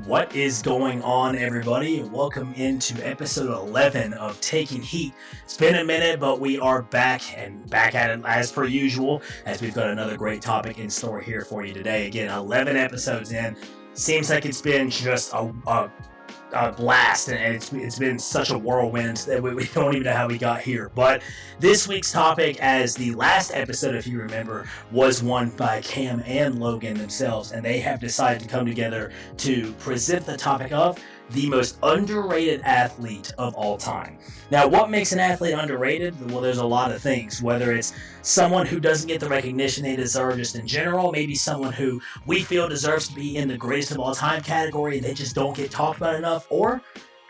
What is going on, everybody? Welcome into episode 11 of Taking Heat. It's been a minute, but we are back and back at it as per usual, as we've got another great topic in store here for you today. Again, 11 episodes in. Seems like it's been just a blast, and it's been such a whirlwind that we don't even know how we got here. But this week's topic, as the last episode, if you remember, was one by Cam and Logan themselves, and they have decided to come together to present the topic of the most underrated athlete of all time. Now, what makes an athlete underrated? Well, there's a lot of things, whether it's someone who doesn't get the recognition they deserve just in general, maybe someone who we feel deserves to be in the greatest of all time category and they just don't get talked about enough, or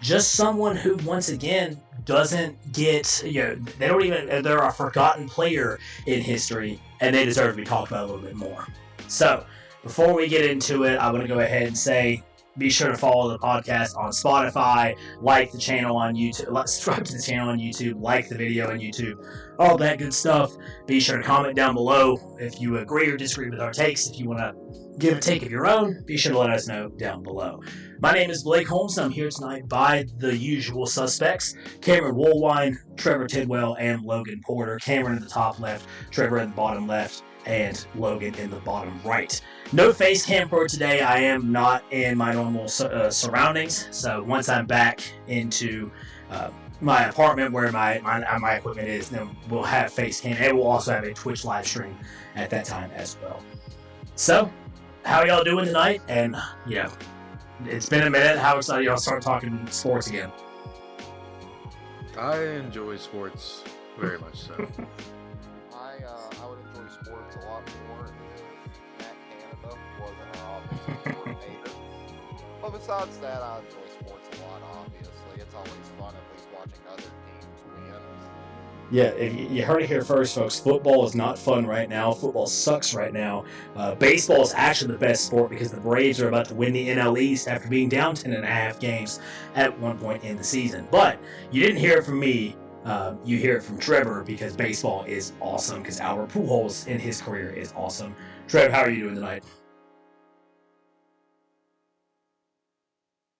just someone who, once again, doesn't get, they don't even, they're a forgotten player in history and they deserve to be talked about a little bit more. So, before we get into it, I want to go ahead and say, be sure to follow the podcast on Spotify, like the channel on YouTube, subscribe to the channel on YouTube, like the video on YouTube, all that good stuff. Be sure to comment down below if you agree or disagree with our takes. If you want to give a take of your own, be sure to let us know down below. My name is Blake Holmes, and I'm here tonight by the usual suspects: Cameron Woolwine, Trevor Tidwell, and Logan Porter. Cameron in the top left, Trevor in the bottom left, and Logan in the bottom right. No face cam for today. I am not in my normal surroundings, so once I'm back into my apartment where my equipment is, then we'll have face cam, and we'll also have a Twitch live stream at that time as well. So, how y'all doing tonight? And it's been a minute. How excited y'all start talking sports again? I enjoy sports very much so. I would enjoy sports a lot more if Matt Canada wasn't our offensive coordinator. But besides that, I enjoy sports a lot, obviously. It's always fun at least watching other teams win. Yeah, you heard it here first, folks. Football is not fun right now. Football sucks right now. Baseball is actually the best sport because the Braves are about to win the NL East after being down 10.5 games at one point in the season. But you didn't hear it from me. You hear it from Trevor because baseball is awesome, because Albert Pujols in his career is awesome. Trev, how are you doing tonight?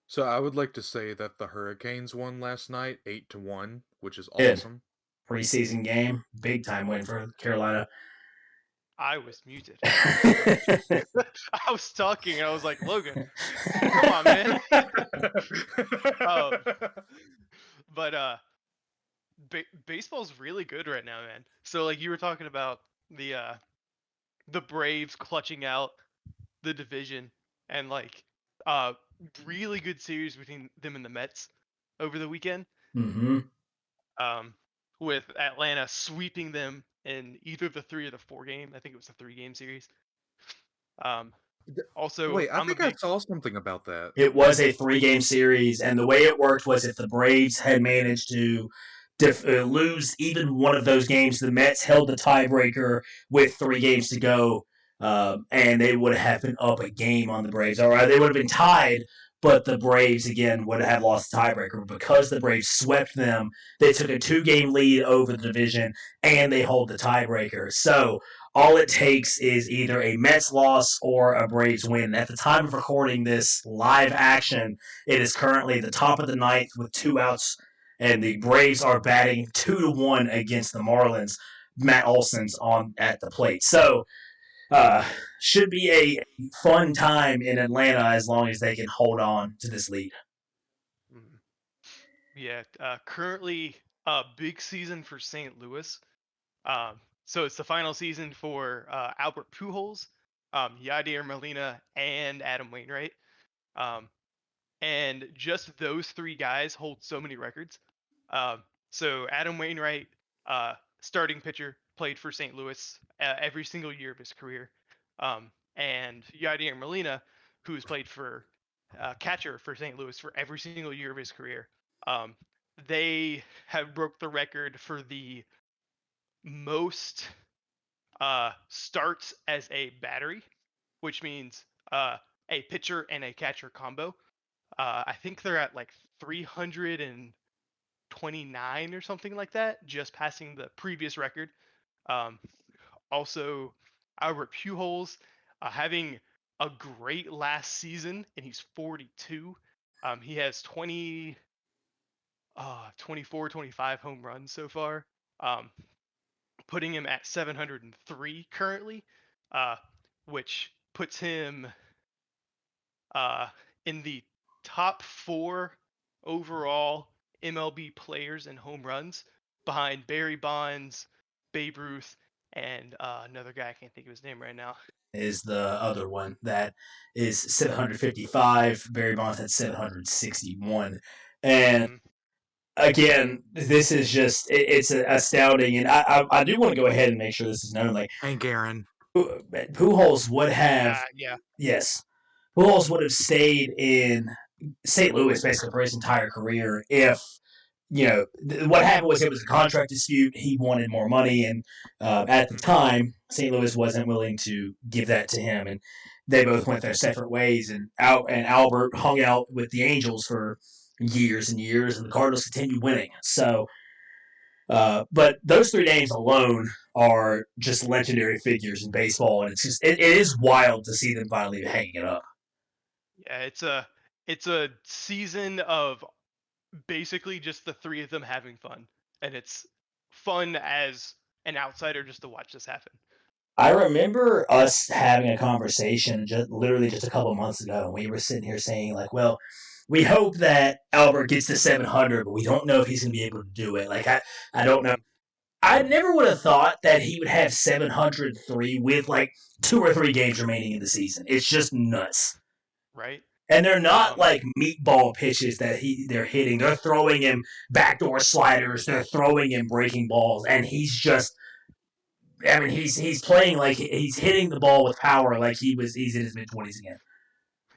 So I would like to say that the Hurricanes won last night, 8-1, which is Good. awesome. Preseason game, big time win for Carolina. I was muted. I was talking and I was like, Logan, come on, man. But baseball's really good right now, man. So like you were talking about the Braves clutching out the division, and like really good series between them and the Mets over the weekend. Mm-hmm. With Atlanta sweeping them in either the 3 or the 4 game. I think it was a 3-game series. Also, wait, I think I saw something about that. It was a 3-game series, and the way it worked was if the Braves had managed to lose even one of those games, the Mets held the tiebreaker with 3 games to go, and they would have been up a game on the Braves. Or they would have been tied, but the Braves, again, would have lost the tiebreaker. Because the Braves swept them, they took a 2-game lead over the division, and they hold the tiebreaker. So all it takes is either a Mets loss or a Braves win. At the time of recording this live action, it is currently the top of the ninth with 2 outs, and the Braves are batting 2-1 against the Marlins. Matt Olson's on at the plate. So, should be a fun time in Atlanta as long as they can hold on to this lead. Yeah, currently big season for St. Louis. So it's the final season for Albert Pujols, Yadier Molina, and Adam Wainwright. And just those 3 guys hold so many records. So Adam Wainwright, starting pitcher, played for St. Louis every single year of his career. And Yadier Molina, who's played for catcher for St. Louis for every single year of his career. They have broke the record for the most starts as a battery, which means a pitcher and a catcher combo. I think they're at like 329 or something like that, just passing the previous record. Also, Albert Pujols having a great last season, and he's 42. He has 24, 25 home runs so far, um, putting him at 703 currently, uh, which puts him uh, in the top 4 overall MLB players in home runs, behind Barry Bonds, Babe Ruth, and another guy I can't think of his name right now. Is the other one that is 755. Barry Bonds had 761. And Mhm. again, this is just it's astounding. And I do want to go ahead and make sure this is known. Like Hank Aaron. Pujols would have, Yeah. yes, Pujols would have stayed in St. Louis basically for his entire career if what happened was it was a contract dispute. He wanted more money, and at the time, St. Louis wasn't willing to give that to him, and they both went their separate ways. And Albert hung out with the Angels for years and years, and the Cardinals continued winning. So, but those three names alone are just legendary figures in baseball, and it is wild to see them finally hanging it up. Yeah, it's a season of basically just the three of them having fun, and it's fun as an outsider just to watch this happen. I remember us having a conversation literally just a couple months ago, and we were sitting here saying, like, well, we hope that Albert gets to 700, but we don't know if he's going to be able to do it. Like, I don't know. I never would have thought that he would have 703 with like 2 or 3 games remaining in the season. It's just nuts. Right? And they're not Um, like meatball pitches that they're hitting. They're throwing him backdoor sliders. They're throwing him breaking balls, and he's just. I mean, he's playing like he's hitting the ball with power, like he's in his mid-20s again.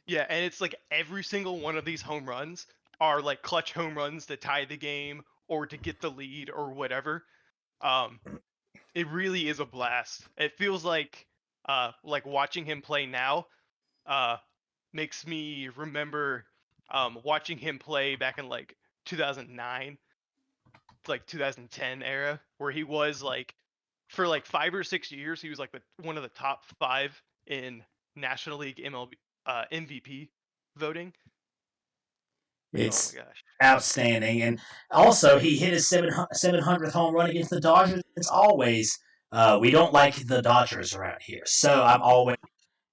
yeah, and it's like every single one of these home runs are like clutch home runs to tie the game or to get the lead or whatever. Um, it really is a blast. It feels like watching him play now uh makes me remember watching him play back in like 2009, like 2010 era, where he was like for like 5 or 6 years he was like one of the top 5 in National League MLB MVP voting. Oh my It's gosh. outstanding, and also he hit his 700th home run against the Dodgers. It's always we don't like the Dodgers around here, so I'm always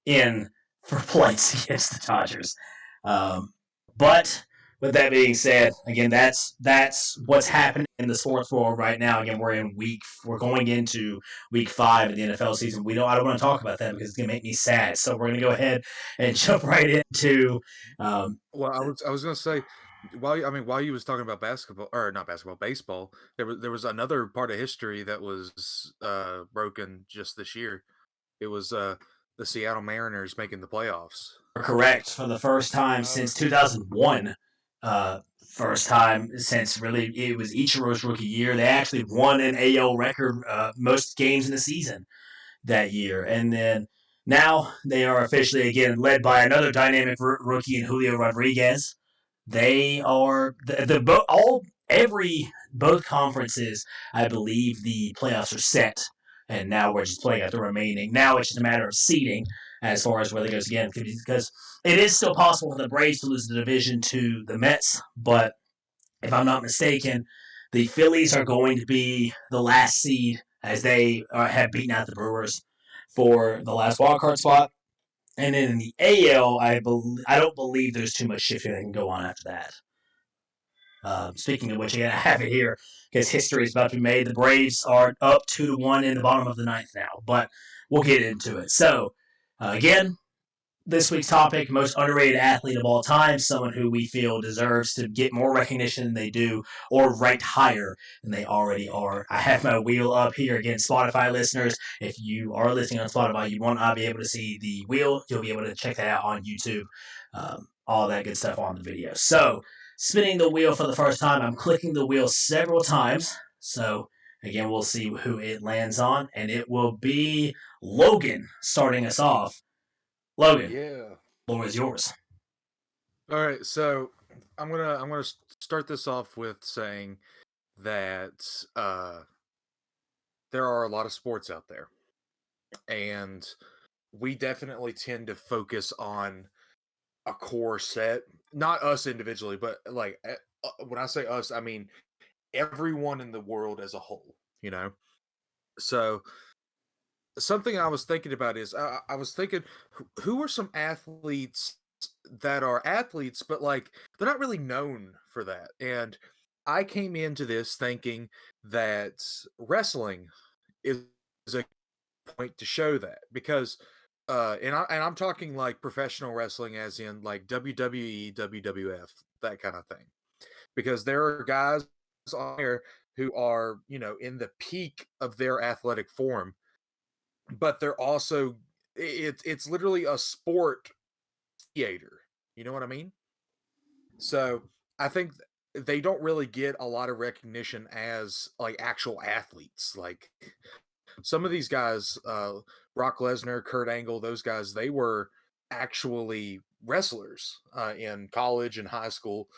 in for points against the Dodgers. Um, but with that being said, again, that's what's happening in the sports world right now. Again, we're going into week 5 of the NFL season. I don't want to talk about that because it's gonna make me sad. So we're gonna go ahead and jump right into. Well, I was gonna say, while you was talking about basketball, or not basketball, baseball, there was another part of history that was broken just this year. It was the Seattle Mariners making the playoffs. Correct, for the first time since 2001. First time since really it was Ichiro's rookie year. They actually won an AL record most games in the season that year. And then now they are officially again led by another dynamic rookie in Julio Rodriguez. They are the all every both conferences. I believe the playoffs are set, and now we're just playing out the remaining. Now it's just a matter of seeding as far as where it goes again, because it is still possible for the Braves to lose the division to the Mets, but if I'm not mistaken, the Phillies are going to be the last seed as they have beaten out the Brewers for the last wild card spot. And then in the AL, I don't believe there's too much shifting that can go on after that. Speaking of which, again, I have it here because history is about to be made. The Braves are up 2-1 in the bottom of the ninth now, but we'll get into it. So, again, this week's topic, most underrated athlete of all time, someone who we feel deserves to get more recognition than they do or ranked higher than they already are. I have my wheel up here. Again, Spotify listeners, if you are listening on Spotify, you want to be able to see the wheel. You'll be able to check that out on YouTube. All that good stuff on the video. So, spinning the wheel for the first time, I'm clicking the wheel several times. So, again, we'll see who it lands on, and it will be Logan starting us off. Logan, Yeah. floor is yours. All right, so I'm gonna start this off with saying that there are a lot of sports out there, and we definitely tend to focus on a core set. Not us individually, but like when I say us, I mean everyone in the world as a whole. You know, so something I was thinking about is I was thinking who are some athletes that are athletes, but like they're not really known for that. And I came into this thinking that wrestling is a point to show that because I'm talking like professional wrestling as in like WWE, WWF, that kind of thing. Because there are guys on there who are, you know, in the peak of their athletic form, but they're also it's literally a sport theater. You know what I mean? So I think they don't really get a lot of recognition as like actual athletes. Like some of these guys, Brock Lesnar, Kurt Angle, those guys, they were actually wrestlers in college and high school.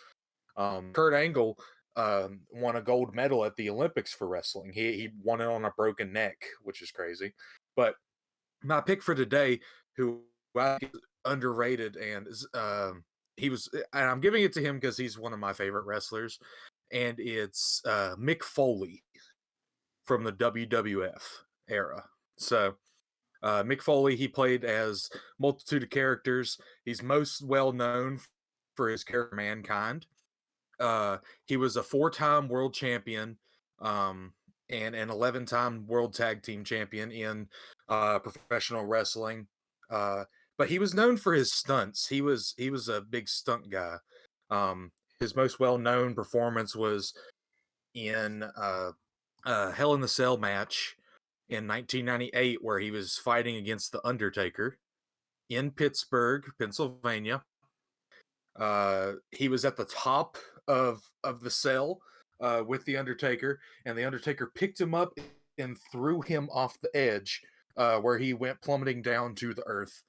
Kurt Angle won a gold medal at the Olympics for wrestling. He won it on a broken neck, which is crazy. But my pick for today, who I think is underrated, and and I'm giving it to him because he's one of my favorite wrestlers, and it's Mick Foley from the WWF era. So Mick Foley, he played as multitude of characters. He's most well known for his character Mankind. He was a 4-time world champion and an 11-time world tag team champion in professional wrestling. But he was known for his stunts. He was a big stunt guy. His most well known performance was in Hell in the Cell match in 1998, where he was fighting against the Undertaker in Pittsburgh, Pennsylvania. He was at the top of the cell with the Undertaker, and the Undertaker picked him up and threw him off the edge, where he went plummeting down to the earth.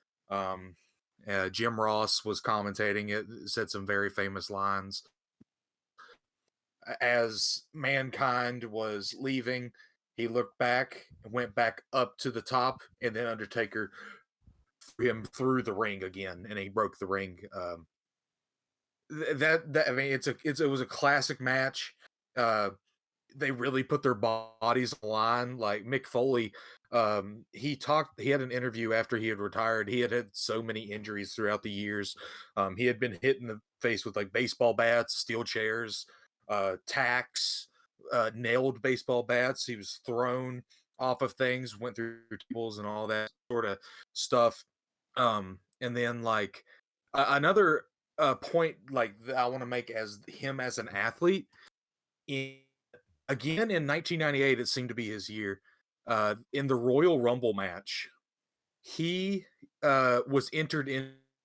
Jim Ross was commentating it, said some very famous lines. As Mankind was leaving, he looked back, went back up to the top, and then Undertaker threw him through the ring again, and he broke the ring. That I mean, it was a classic match. They really put their bodies on the line. Like Mick Foley, he had an interview after he had retired. He had so many injuries throughout the years. He had been hit in the face with like baseball bats, steel chairs, tacks, nailed baseball bats. He was thrown off of things, went through tables and all that sort of stuff. And then like another point like that I want to make as him as an athlete. Again in 1998, it seemed to be his year. In the Royal Rumble match, he was entered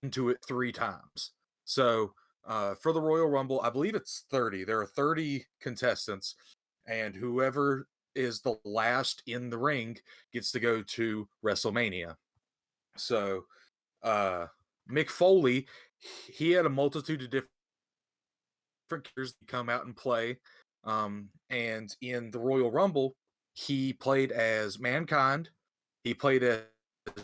into it 3 times. So for the Royal Rumble, I believe it's 30. There are 30 contestants, and whoever is the last in the ring gets to go to WrestleMania. So Mick Foley, he had a multitude of different characters that come out and play. And in the Royal Rumble, he played as Mankind, he played as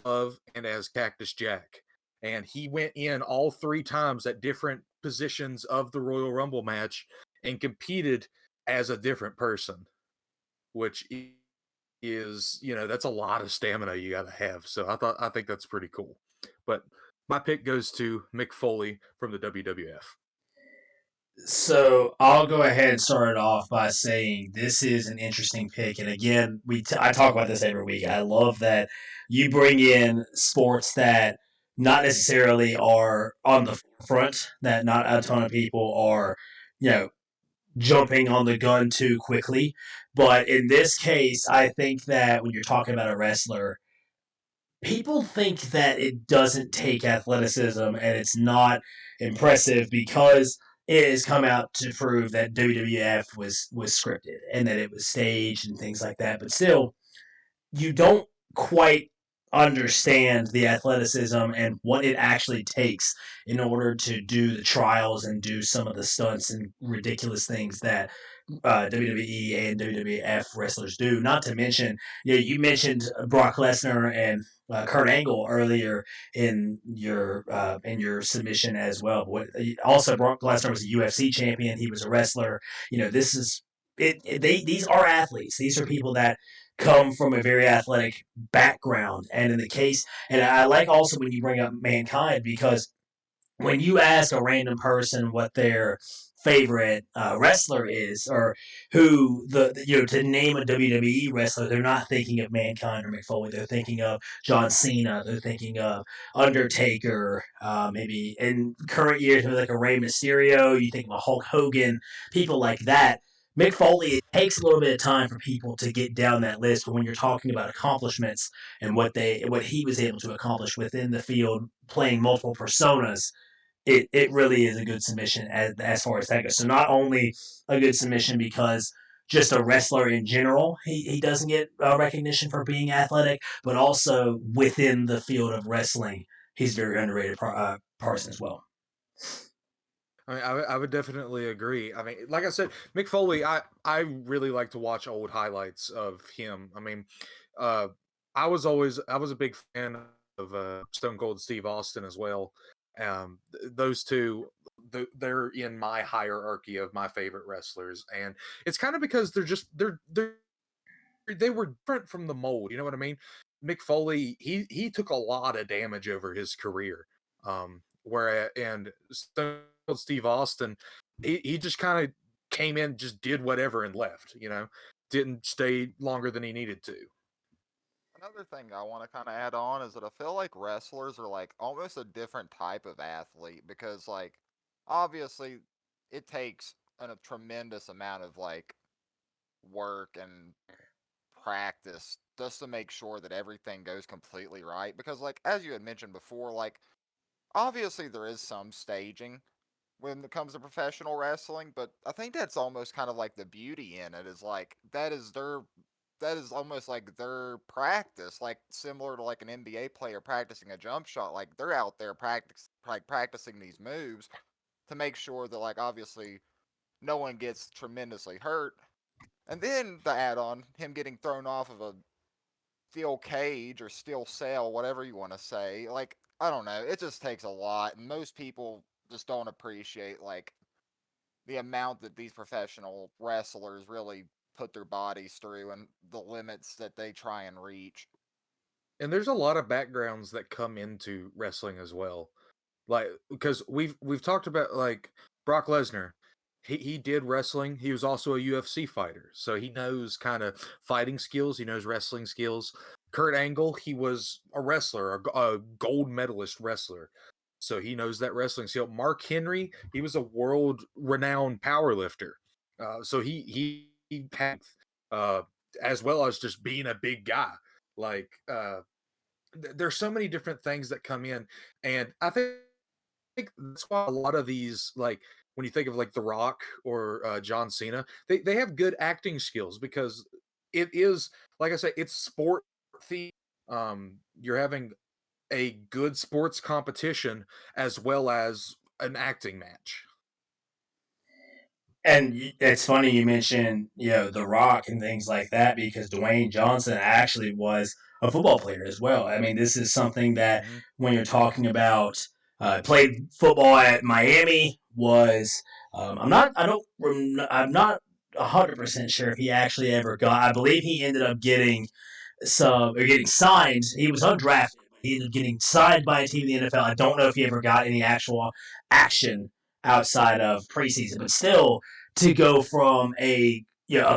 Love, and as Cactus Jack. And he went in all 3 times at different positions of the Royal Rumble match and competed as a different person, which is, you know, that's a lot of stamina you got to have. So I think that's pretty cool. But my pick goes to Mick Foley from the WWF. So I'll go ahead and start it off by saying this is an interesting pick, and again, I talk about this every week. I love that you bring in sports that not necessarily are on the front, that not a ton of people are, you know, jumping on the gun too quickly. But in this case, I think that when you're talking about a wrestler, people think that it doesn't take athleticism and it's not impressive because it has come out to prove that WWF was scripted and that it was staged and things like that. But still, you don't quite understand the athleticism and what it actually takes in order to do the trials and do some of the stunts and ridiculous things that WWE and WWF wrestlers do. Not to mention, you mentioned Brock Lesnar and Kurt Angle earlier in your submission as well. Also, Brock Lesnar was a UFC champion. He was a wrestler. This is these are athletes. These are people that come from a very athletic background. And in the case, and I like also when you bring up Mankind, because when you ask a random person what their favorite wrestler is, or who to name a WWE wrestler, they're not thinking of Mankind or McFoley. They're thinking of John Cena. They're thinking of Undertaker. Maybe in current years, maybe like a Rey Mysterio. You think of a Hulk Hogan, people like that. Mick Foley, it takes a little bit of time for people to get down that list, but when you're talking about accomplishments and what he was able to accomplish within the field, playing multiple personas, it really is a good submission as far as that goes. So not only a good submission because just a wrestler in general, he doesn't get recognition for being athletic, but also within the field of wrestling, he's a very underrated person as well. I mean, I would definitely agree. I mean, like I said, Mick Foley, I really like to watch old highlights of him. I mean, I was a big fan of Stone Cold Steve Austin as well. Those two, they're in my hierarchy of my favorite wrestlers, and it's kind of because they were different from the mold. You know what I mean? Mick Foley, he took a lot of damage over his career. And Stone Cold Steve Austin, he just kind of came in, just did whatever and left. Didn't stay longer than he needed to. Another thing I want to kind of add on is that I feel like wrestlers are like almost a different type of athlete because like obviously it takes a tremendous amount of like work and practice just to make sure that everything goes completely right because like as you had mentioned before like obviously there is some staging when it comes to professional wrestling, but I think that's almost kind of like the beauty in it is like that is almost like their practice, like similar to like an NBA player practicing a jump shot. Like they're out there practicing these moves to make sure that like obviously no one gets tremendously hurt. And then the add on him getting thrown off of a steel cage or steel cell, whatever you want to say. Like I don't know, it just takes a lot, and most people just don't appreciate like the amount that these professional wrestlers really put their bodies through and the limits that they try and reach. And there's a lot of backgrounds that come into wrestling as well. Like because we've talked about like Brock Lesnar. He did wrestling. He was also a UFC fighter. So he knows kind of fighting skills, he knows wrestling skills. Kurt Angle, he was a wrestler, a gold medalist wrestler. So he knows that wrestling skill. Mark Henry, he was a world renowned power lifter. So he had as well as just being a big guy. Like there's so many different things that come in, and I think that's why a lot of these, like when you think of like The Rock or John Cena, they have good acting skills because it is, like I say, it's sport themed. You're having a good sports competition as well as an acting match. And it's funny you mentioned, The Rock and things like that because Dwayne Johnson actually was a football player as well. I mean, this is something that when you're talking about played football at Miami was I'm not 100% sure if he actually ever got. I believe he ended up getting getting signed. He was undrafted. He ended up getting signed by a team in the NFL. I don't know if he ever got any actual action outside of preseason, but still to go from a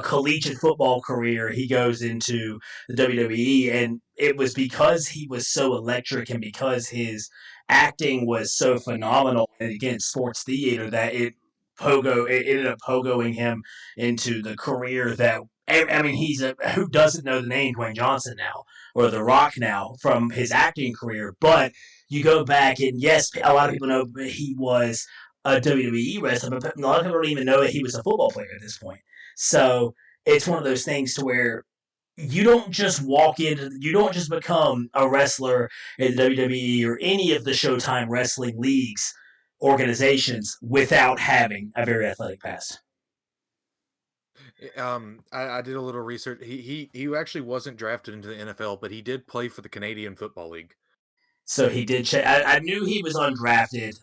collegiate football career, he goes into the WWE, and it was because he was so electric and because his acting was so phenomenal, and again, sports theater, that it ended up pogoing him into the career that I mean, who doesn't know the name Dwayne Johnson now or The Rock now from his acting career? But you go back and yes, a lot of people know he was a WWE wrestler, but a lot of people don't even know that he was a football player at this point. So it's one of those things to where you don't just walk in, you don't just become a wrestler in the WWE or any of the Showtime wrestling leagues organizations without having a very athletic past. I did a little research. He actually wasn't drafted into the NFL, but he did play for the Canadian Football League. So he did. I knew he was undrafted,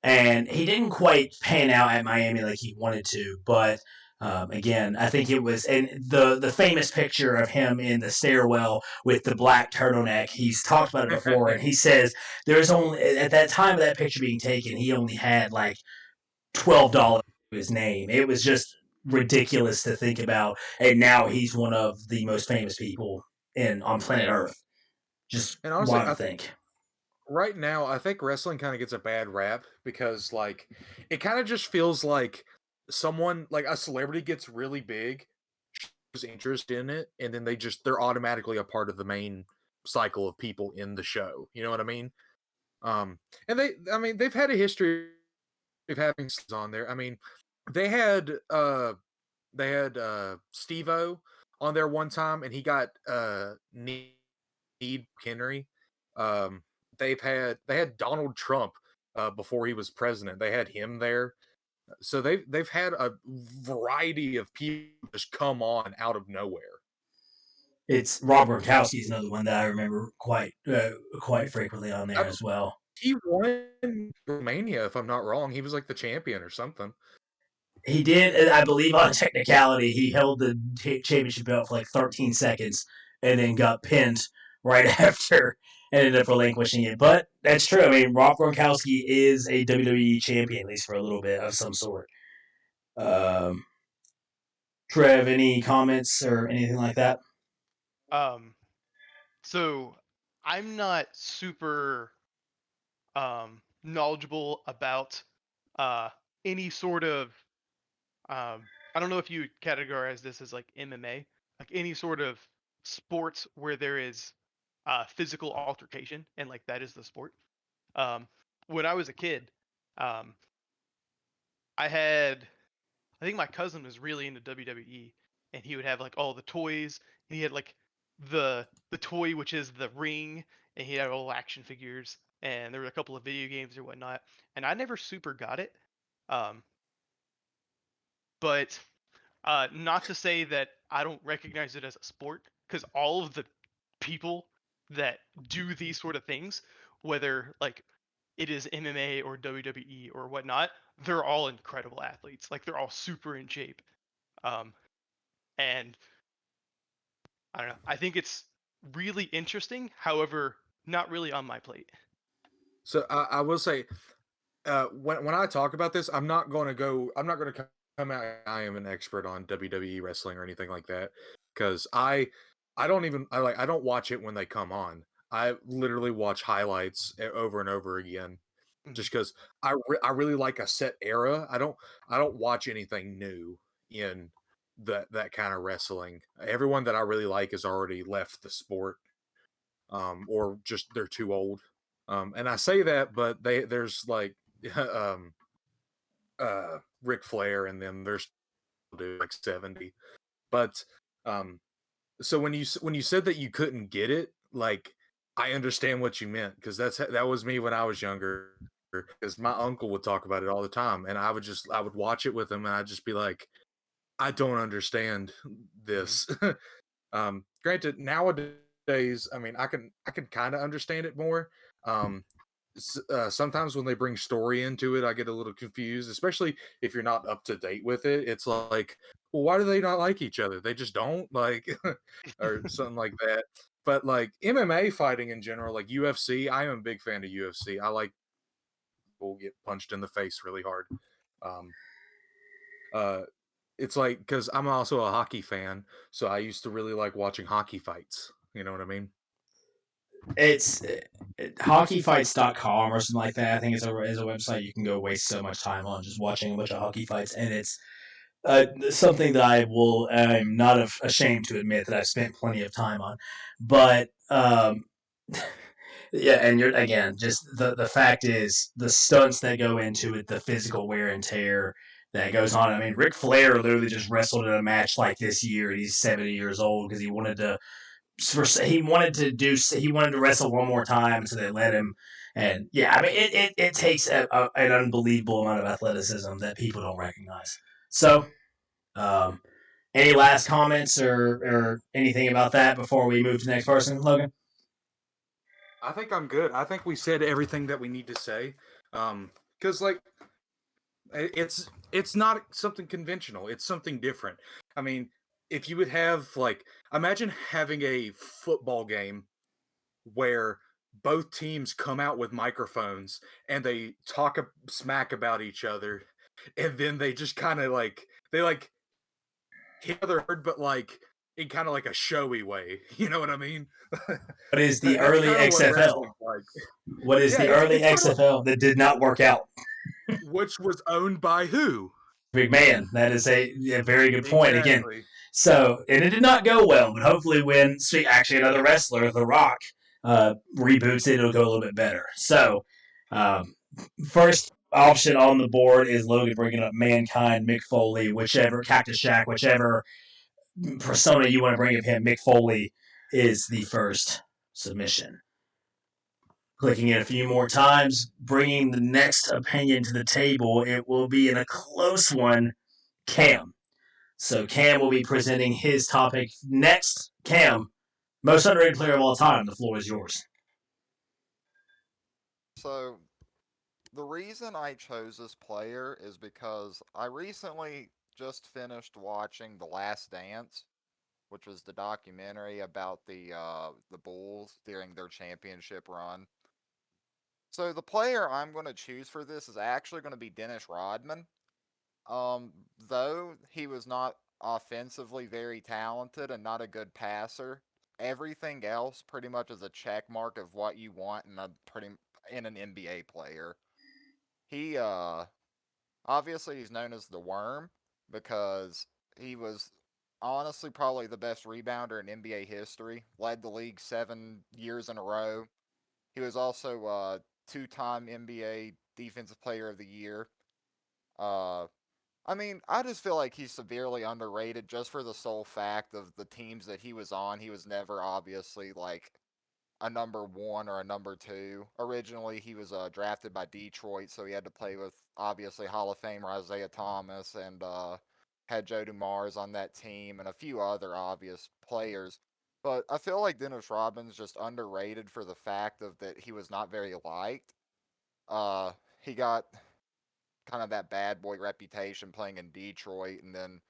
and he didn't quite pan out at Miami like he wanted to. But again, I think it was and the famous picture of him in the stairwell with the black turtleneck. He's talked about it before, and he says there's only at that time of that picture being taken, he only had like $12 to his name. It was just ridiculous to think about, and now he's one of the most famous people on planet Earth. Just And honestly, wild to think. right now, I think wrestling kind of gets a bad rap because, like, it kind of just feels like someone, like a celebrity, gets really big, shows interest in it, and then they're automatically a part of the main cycle of people in the show. You know what I mean? And they've had a history of having on there. I mean, they had Steve-O on there one time, and he got Need Henry. They had Donald Trump before he was president. They had him there. So they've had a variety of people just come on out of nowhere. It's Rob Gronkowski is another one that I remember quite frequently on there as well. He won Romania, if I'm not wrong. He was like the champion or something. He did, I believe, on technicality, he held the championship belt for like 13 seconds and then got pinned right after and ended up relinquishing it. But that's true. I mean, Rob Gronkowski is a WWE champion, at least for a little bit of some sort. Trev, any comments or anything like that? So I'm not super knowledgeable about any sort of I don't know if you would categorize this as like MMA, like any sort of sports where there is physical altercation and like that is the sport. When I was a kid, um, I think my cousin was really into WWE, and he would have like all the toys. And he had like the toy which is the ring, and he had all action figures, and there were a couple of video games or whatnot. And I never super got it, um, but not to say that I don't recognize it as a sport, because all of the people that do these sort of things, whether like it is MMA or WWE or whatnot, they're all incredible athletes. Like they're all super in shape. And I don't know. I think it's really interesting. However, not really on my plate. So I will say, when I talk about this, I'm not going to come out. I am an expert on WWE wrestling or anything like that, because I don't watch it when they come on. I literally watch highlights over and over again, just because I really like a set era. I don't watch anything new in that kind of wrestling. Everyone that I really like has already left the sport, or just they're too old. And I say that, but there's like Ric Flair, and then there's like 70. But so when you said that you couldn't get it, like, I understand what you meant, because that was me when I was younger. Because my uncle would talk about it all the time, and I would watch it with him, and I'd just be like, I don't understand this. Granted, nowadays, I mean, I can kind of understand it more. Sometimes when they bring story into it, I get a little confused, especially if you're not up to date with it. It's like, well, why do they not like each other? They just don't like, or something like that. But like MMA fighting in general, like UFC, I am a big fan of UFC. I like people get punched in the face really hard. It's like, because I'm also a hockey fan, so I used to really like watching hockey fights. You know what I mean? It's hockeyfights.com or something like that. I think is a website you can go waste so much time on just watching a bunch of hockey fights, and it's something that I'm not ashamed to admit that I've spent plenty of time on. But yeah, and you're again just the fact is the stunts that go into it, the physical wear and tear, that goes on. I mean, Ric Flair literally just wrestled in a match like this year, and he's 70 years old because he wanted to wrestle one more time, so they let him. And yeah, I mean, it takes an unbelievable amount of athleticism that people don't recognize. So, any last comments or anything about that before we move to the next person, Logan? I think I'm good. I think we said everything that we need to say. Because like, it's not something conventional. It's something different. I mean, if you would have like, imagine having a football game where both teams come out with microphones and they talk smack about each other, and then they just kind of like hit other hard, but like in kind of like a showy way. You know what I mean? What is the early XFL? What is the early XFL that did not work out? Which was owned by who? McMahon. That is a very good point. Exactly. Again, so, and it did not go well, but hopefully when actually another wrestler, The Rock, reboots it, it'll go a little bit better. So, first option on the board is Logan bringing up Mankind, Mick Foley, whichever, Cactus Jack, whichever persona you want to bring up him, Mick Foley is the first submission. Clicking it a few more times, bringing the next opinion to the table, it will be in a close one, Cam. So Cam will be presenting his topic next. Cam, most underrated player of all time. The floor is yours. So, the reason I chose this player is because I recently just finished watching The Last Dance, which was the documentary about the Bulls during their championship run. So the player I'm going to choose for this is actually going to be Dennis Rodman. Though he was not offensively very talented and not a good passer, everything else pretty much is a check mark of what you want in an NBA player. He obviously he's known as the Worm because he was honestly probably the best rebounder in NBA history. Led the league 7 years in a row. He was also two-time NBA Defensive Player of the Year. I mean, I just feel like he's severely underrated just for the sole fact of the teams that he was on. He was never obviously like a number 1 or a number 2. Originally, he was drafted by Detroit, so he had to play with obviously Hall of Famer Isaiah Thomas and had Joe Dumars on that team and a few other obvious players. But I feel like Dennis Rodman's just underrated for the fact of that he was not very liked. He got kind of that bad boy reputation playing in Detroit and then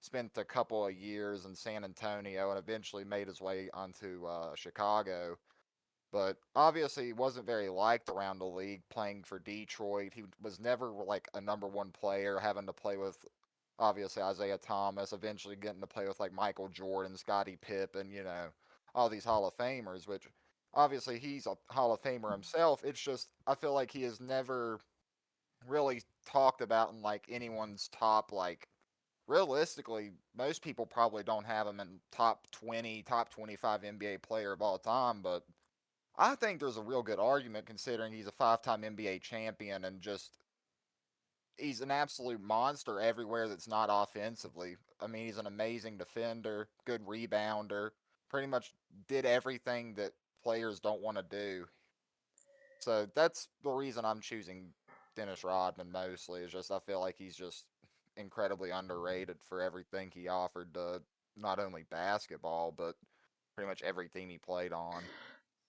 spent a couple of years in San Antonio and eventually made his way onto Chicago. But obviously he wasn't very liked around the league playing for Detroit. He was never like a number 1 player, having to play with obviously Isaiah Thomas, eventually getting to play with like Michael Jordan, Scottie Pippen, all these Hall of Famers, which obviously he's a Hall of Famer himself. It's just, I feel like he has never really talked about in like anyone's top, like realistically, most people probably don't have him in top 20, top 25 NBA player of all time, but I think there's a real good argument considering he's a 5-time NBA champion and just he's an absolute monster everywhere that's not offensively. I mean, he's an amazing defender, good rebounder, pretty much did everything that players don't want to do. So that's the reason I'm choosing Dennis Rodman mostly, is just I feel like he's just incredibly underrated for everything he offered to not only basketball, but pretty much every team he played on.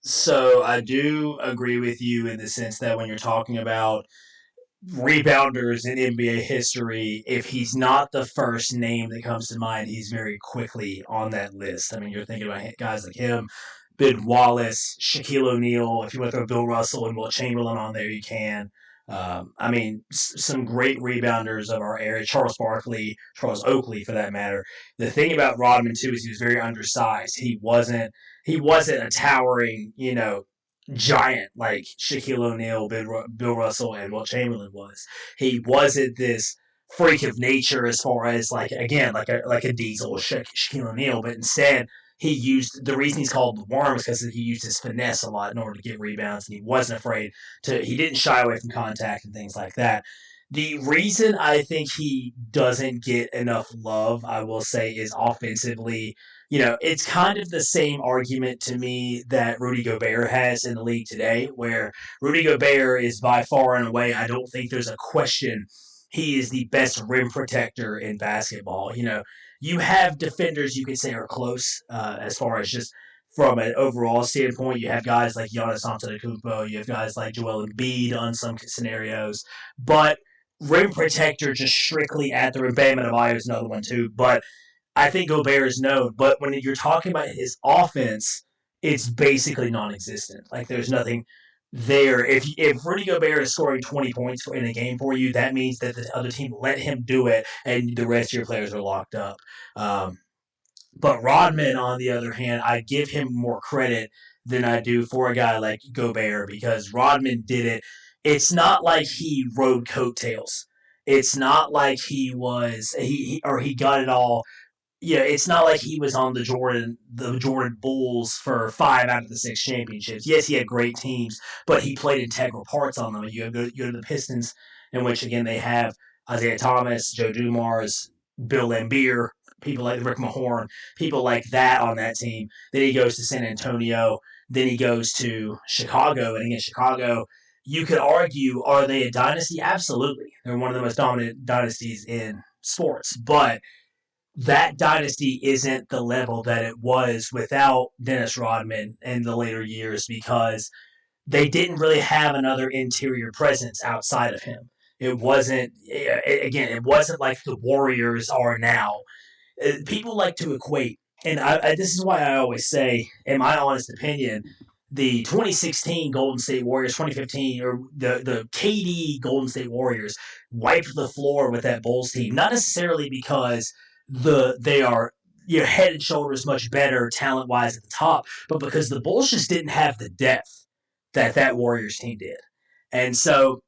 So I do agree with you in the sense that when you're talking about rebounders in NBA history, if he's not the first name that comes to mind, he's very quickly on that list. I mean, you're thinking about guys like him, Ben Wallace, Shaquille O'Neal. If you want to throw Bill Russell and Will Chamberlain on there, you can. I mean, some great rebounders of our area, Charles Barkley, Charles Oakley, for that matter. The thing about Rodman too is he was very undersized. He wasn't a towering, giant like Shaquille O'Neal, Bill Russell, and Will Chamberlain was. He wasn't this freak of nature as far as like a Diesel or Shaquille O'Neal, but instead he used the reason he's called the Worm is because he used his finesse a lot in order to get rebounds, and he wasn't afraid to. He didn't shy away from contact and things like that. The reason I think he doesn't get enough love, I will say, is offensively. It's kind of the same argument to me that Rudy Gobert has in the league today, where Rudy Gobert is by far and away, I don't think there's a question, he is the best rim protector in basketball. You have defenders you could say are close as far as just from an overall standpoint. You have guys like Giannis Antetokounmpo, you have guys like Joel Embiid on some scenarios, but rim protector just strictly at the rim. Bam Adebayo is another one too, but I think Gobert is known. But when you're talking about his offense, it's basically non-existent. Like there's nothing there. If Rudy Gobert is scoring 20 points in a game for you, that means that the other team let him do it, and the rest of your players are locked up. But Rodman, on the other hand, I give him more credit than I do for a guy like Gobert because Rodman did it. It's not like he rode coattails. It's not like he got it all. It's not like he was on the Jordan Bulls for 5 out of the 6 championships. Yes, he had great teams, but he played integral parts on them. You go to the Pistons, in which again they have Isaiah Thomas, Joe Dumars, Bill Laimbeer, people like Rick Mahorn, people like that on that team. Then he goes to San Antonio. Then he goes to Chicago, and again Chicago. You could argue, are they a dynasty? Absolutely, they're one of the most dominant dynasties in sports, but that dynasty isn't the level that it was without Dennis Rodman in the later years because they didn't really have another interior presence outside of him. It wasn't like the Warriors are now. People like to equate, and this is why I always say, in my honest opinion, the 2016 Golden State Warriors, 2015, or the KD Golden State Warriors wiped the floor with that Bulls team, not necessarily because they are head and shoulders much better talent wise at the top, but because the Bulls just didn't have the depth that Warriors team did, and so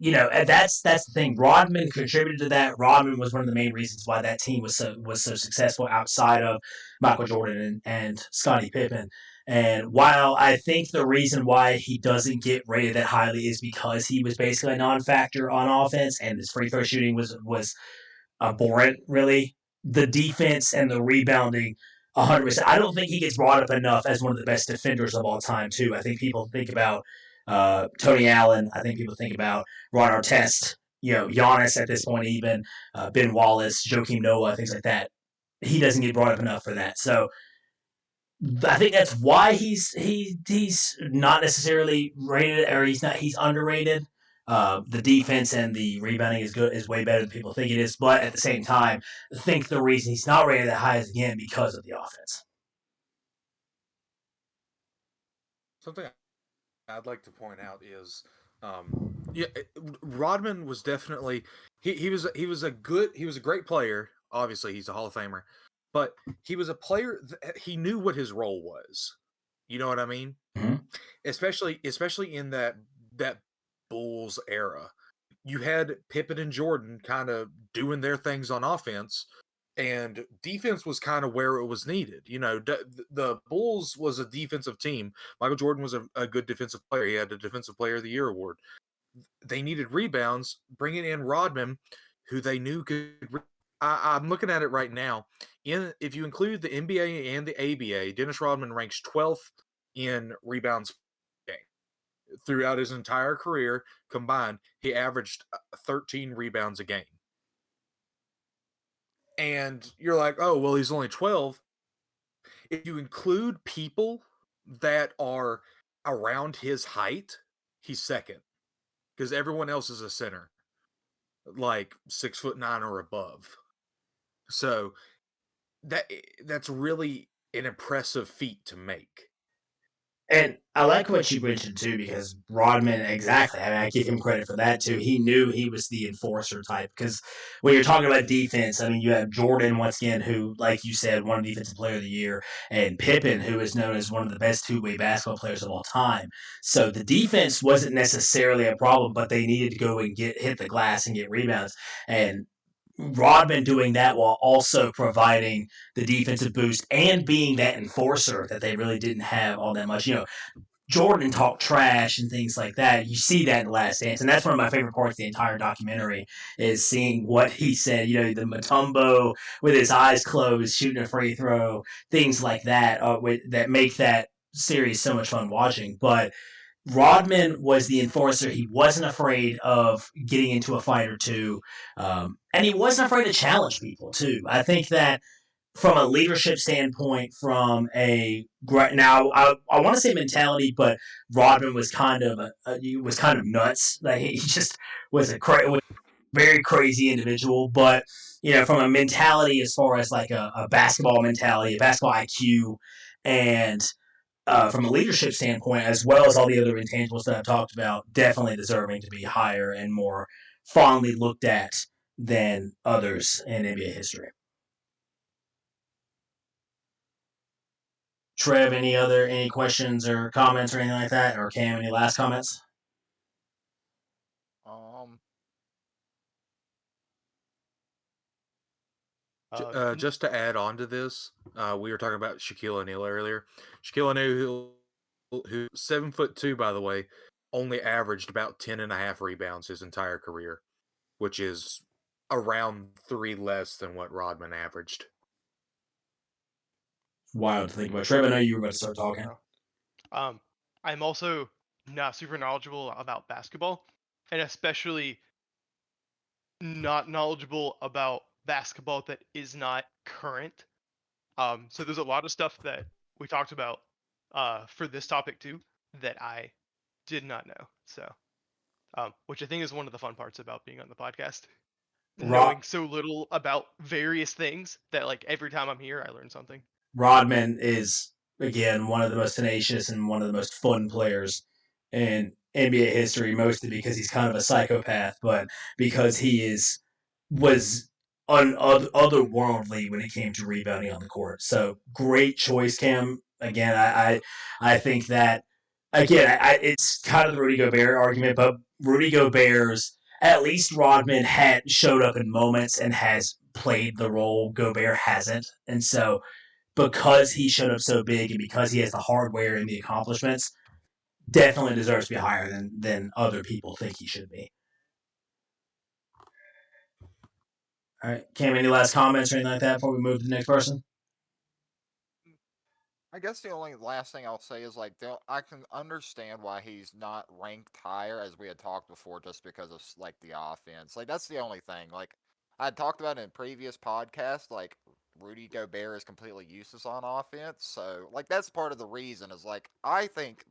that's the thing. Rodman contributed to that. Rodman was one of the main reasons why that team was so successful outside of Michael Jordan and Scottie Pippen. And while I think the reason why he doesn't get rated that highly is because he was basically a non-factor on offense and his free throw shooting was abhorrent, really. The defense and the rebounding, 100%. I don't think he gets brought up enough as one of the best defenders of all time, too. I think people think about Tony Allen. I think people think about Ron Artest, Giannis at this point, even Ben Wallace, Joakim Noah, things like that. He doesn't get brought up enough for that. So I think that's why he's not necessarily rated, or he's underrated. The defense and the rebounding is way better than people think it is, but at the same time, I think the reason he's not rated that high is again because of the offense. Something I'd like to point out is, Rodman was definitely he was a great player. Obviously, he's a Hall of Famer, but he was a player he knew what his role was. You know what I mean? Mm-hmm. Especially in that Bulls era, you had Pippen and Jordan kind of doing their things on offense, and defense was kind of where it was needed. The Bulls was a defensive team. Michael Jordan was a good defensive player. He had the Defensive Player of the Year award. They needed rebounds, bringing in Rodman, who they knew could. I'm looking at it right now. If you include the NBA and the ABA, Dennis Rodman ranks 12th in rebounds throughout his entire career combined. He averaged 13 rebounds a game. And you're like, oh, well, he's only 12. If you include people that are around his height, he's second. Because everyone else is a center, like 6'9" or above. So that's really an impressive feat to make. And I like what you mentioned too, because Rodman, exactly. I mean, I give him credit for that too. He knew he was the enforcer type. Because when you're talking about defense, I mean, you have Jordan once again, who, like you said, won Defensive Player of the Year, and Pippen, who is known as one of the best two-way basketball players of all time. So the defense wasn't necessarily a problem, but they needed to go and hit the glass and get rebounds. And Rodman doing that while also providing the defensive boost and being that enforcer that they really didn't have all that much. Jordan talk trash and things like that. You see that in Last Dance, and that's one of my favorite parts of the entire documentary is seeing what he said. The Matumbo with his eyes closed, shooting a free throw, things like that, that make that series so much fun watching. But Rodman was the enforcer. He wasn't afraid of getting into a fight or two, and he wasn't afraid to challenge people too. I think that from a leadership standpoint, from a now I want to say mentality, but Rodman was kind of nuts. Like he just was was a very crazy individual. But from a mentality, as far as like a basketball mentality, a basketball IQ, and from a leadership standpoint, as well as all the other intangibles that I've talked about, definitely deserving to be higher and more fondly looked at than others in NBA history. Trev, any questions or comments or anything like that? Or Cam, any last comments? Just to add on to this, we were talking about Shaquille O'Neal earlier. Shaquille O'Neal, who 7'2", by the way, only averaged about 10.5 rebounds his entire career, which is around 3 less than what Rodman averaged. Wild to think about. Trev, I know you were about to start talking. I'm also not super knowledgeable about basketball, and especially not knowledgeable about basketball that is not current. So there's a lot of stuff that we talked about for this topic too that I did not know. So, which I think is one of the fun parts about being on the podcast. Knowing so little about various things that like every time I'm here I learn something. Rodman is again one of the most tenacious and one of the most fun players in NBA history, mostly because he's kind of a psychopath, but because he was otherworldly when it came to rebounding on the court. So great choice, Cam. Again, I think that it's kind of the Rudy Gobert argument, but Rudy Gobert's at least Rodman had showed up in moments and has played the role. Gobert hasn't, and so because he showed up so big and because he has the hardware and the accomplishments, definitely deserves to be higher than other people think he should be. All right, Cam, any last comments or anything like that before we move to the next person? I guess the only last thing I'll say is like I can understand why he's not ranked higher as we had talked before, just because of like the offense. Like that's the only thing. Like I had talked about in previous podcasts, like Rudy Gobert is completely useless on offense. So like that's part of the reason is like I think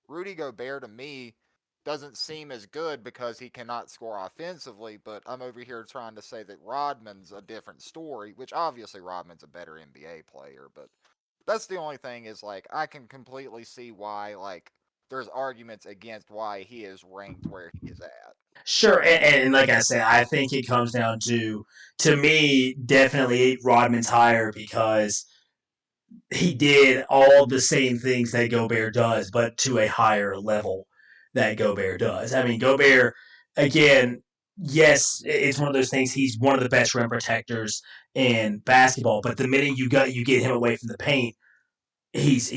Rudy Gobert to me doesn't seem as good because he cannot score offensively, but I'm over here trying to say that Rodman's a different story, which obviously Rodman's a better NBA player, but that's the only thing is like I can completely see why like there's arguments against why he is ranked where he is at. Sure, and like I said, I think it comes down to me, definitely Rodman's higher because he did all the same things that Gobert does, but to a higher level that Gobert does. I mean, Gobert, again, yes, it's one of those things. He's one of the best rim protectors in basketball, but the minute you get him away from the paint, he's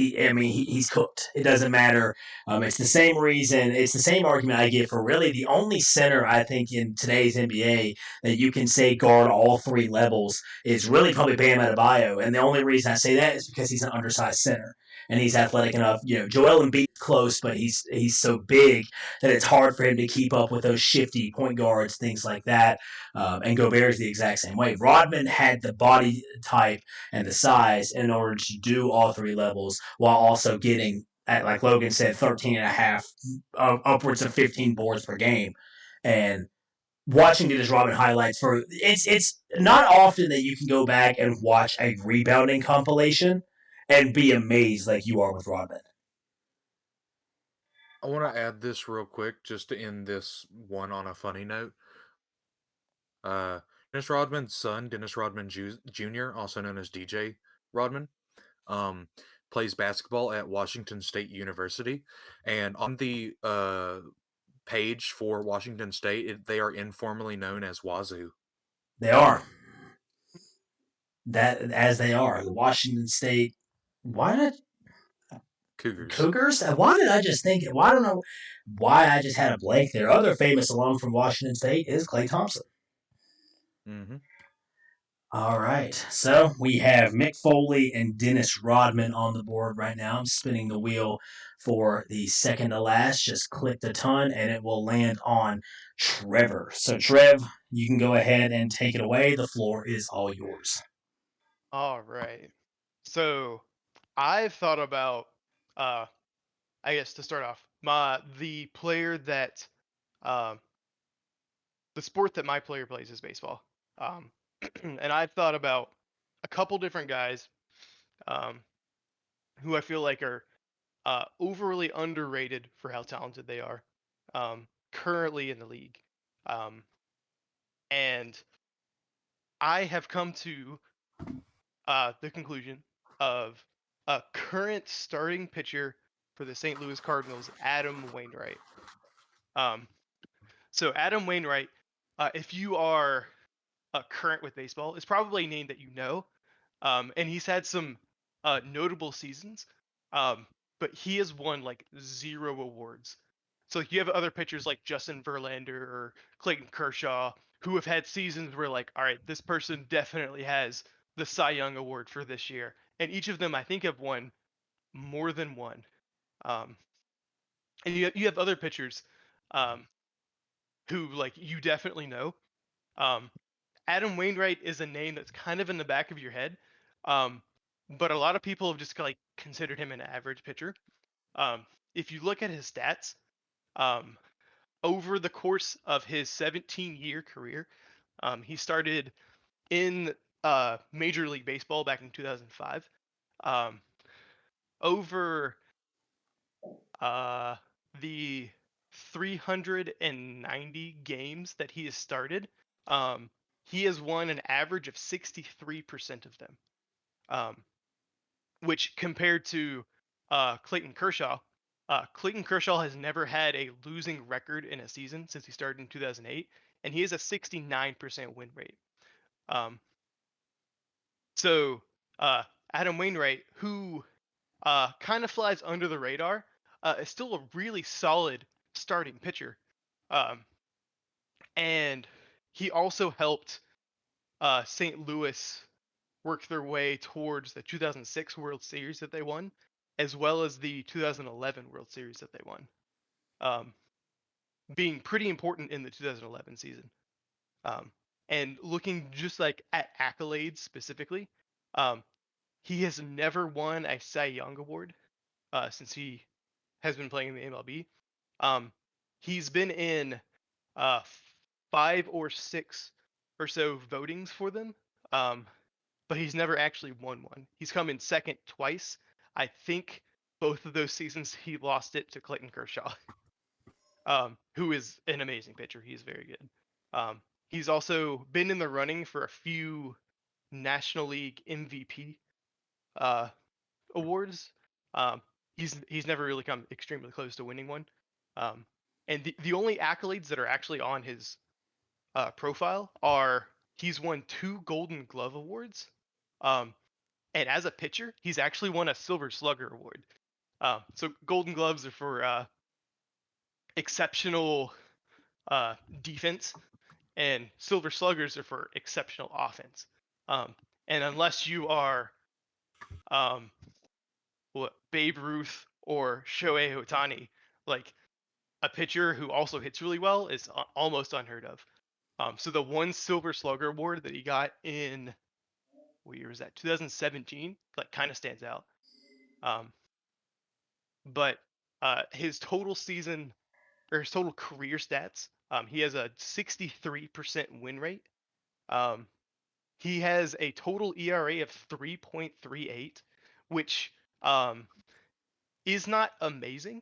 cooked. It doesn't matter. It's the same reason. It's the same argument I give for really the only center I think in today's NBA that you can say guard all three levels is really probably Bam Adebayo, and the only reason I say that is because he's an undersized center and he's athletic enough. Joel Embiid's close, but he's so big that it's hard for him to keep up with those shifty point guards, things like that. And Gobert's the exact same way. Rodman had the body type and the size in order to do all three levels while also getting, like Logan said, 13 and a half, upwards of 15 boards per game. And watching Dennis Rodman highlights it's not often that you can go back and watch a rebounding compilation and be amazed like you are with Rodman. I want to add this real quick just to end this one on a funny note. Dennis Rodman's son, Dennis Rodman Jr., also known as DJ Rodman, plays basketball at Washington State University. And on the page for Washington State, they are informally known as Wazoo. They are. That as they are. The Washington State. Why not? Cougars. Cougars? Why did I just think? Well, I don't know why I just had a blank there. Other famous alum from Washington State is Klay Thompson. Mm-hmm. All right, so we have Mick Foley and Dennis Rodman on the board right now. I'm spinning the wheel for the second to last. Just click the ton, and it will land on Trevor. So, Trev, you can go ahead and take it away. The floor is all yours. All right. So I've thought about, I guess to start off, the player that, um, the sport that my player plays is baseball. Um, and I've thought about a couple different guys, um, who I feel like are overly underrated for how talented they are, currently in the league. Um, and I have come to the conclusion of a current starting pitcher for the St. Louis Cardinals, Adam Wainwright. Um, so Adam Wainwright, if you are current with baseball, is probably a name that you know, and he's had some notable seasons, but he has won like 0 awards. So like, you have other pitchers like Justin Verlander or Clayton Kershaw who have had seasons where like, all right, this person definitely has the Cy Young Award for this year, and each of them I think have won more than one. Um, and you have other pitchers, um, who like you definitely know. Um, Adam Wainwright is a name that's kind of in the back of your head, um, but a lot of people have just like considered him an average pitcher. Um, if you look at his stats, um, over the course of his 17-year career, he started in Major League Baseball back in 2005. Um, over the 390 games that he has started, um, he has won an average of 63% of them. Which compared to Clayton Kershaw has never had a losing record in a season since he started in 2008, and he has a 69% win rate. Um, so Adam Wainwright, who kind of flies under the radar, is still a really solid starting pitcher. Um, and he also helped St. Louis work their way towards the 2006 World Series that they won, as well as the 2011 World Series that they won, um, being pretty important in the 2011 season. Um, and looking just like at accolades specifically, um, he has never won a Cy Young Award since he has been playing in the MLB. He's been in uh, 5 or 6 or so votings for them, but he's never actually won one. He's come in second twice. I think both of those seasons he lost it to Clayton Kershaw, who is an amazing pitcher. He's very good. He's also been in the running for a few National League MVP awards. Um, he's never really come extremely close to winning one. And the only accolades that are actually on his profile are he's won 2 Golden Glove awards, um, and as a pitcher, he's actually won a Silver Slugger award. So Golden Gloves are for exceptional defense, and Silver Sluggers are for exceptional offense. And unless you are Babe Ruth or Shohei Ohtani, like a pitcher who also hits really well is almost unheard of. So the one Silver Slugger award that he got in, what year was that? 2017, like kind of stands out. But his total season or his total career stats, he has a 63% win rate. He has a total ERA of 3.38, which is not amazing.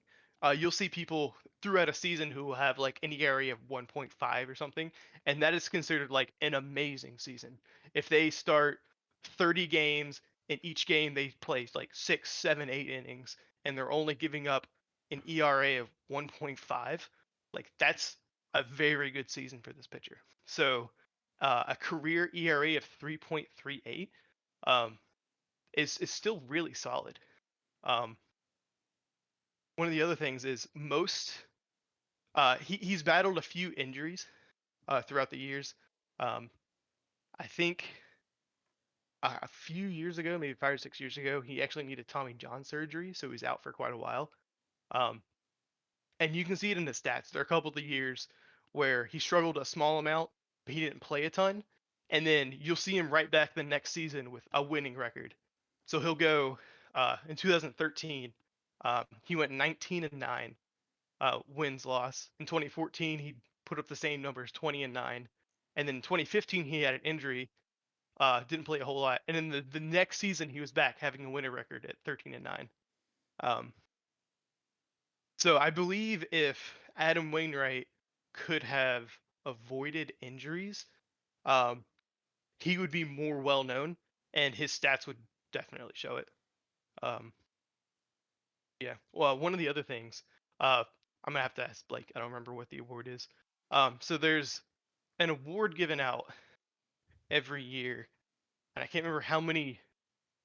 You'll see people throughout a season who will have like an ERA of 1.5 or something, and that is considered like an amazing season. If they start 30 games and each game they play like 6, 7, 8 innings, and they're only giving up an ERA of 1.5, like that's a very good season for this pitcher. So a career ERA of 3.38 is still really solid. Um, one of the other things is he's battled a few injuries throughout the years. I think a few years ago, maybe 5 or 6 years ago, he actually needed Tommy John surgery, so he's out for quite a while. Um, and you can see it in the stats. There are a couple of years where he struggled a small amount, but he didn't play a ton. And then you'll see him right back the next season with a winning record. So he'll go in 2013, he went 19-9, wins loss. In 2014, he put up the same numbers, 20-9. And then in 2015, he had an injury, didn't play a whole lot. And then the next season, he was back having a winning record at 13-9. So I believe if Adam Wainwright could have avoided injuries, he would be more well known, and his stats would definitely show it. Yeah. Well, one of the other things, I'm gonna have to ask Blake. I don't remember what the award is. So there's an award given out every year, and I can't remember how many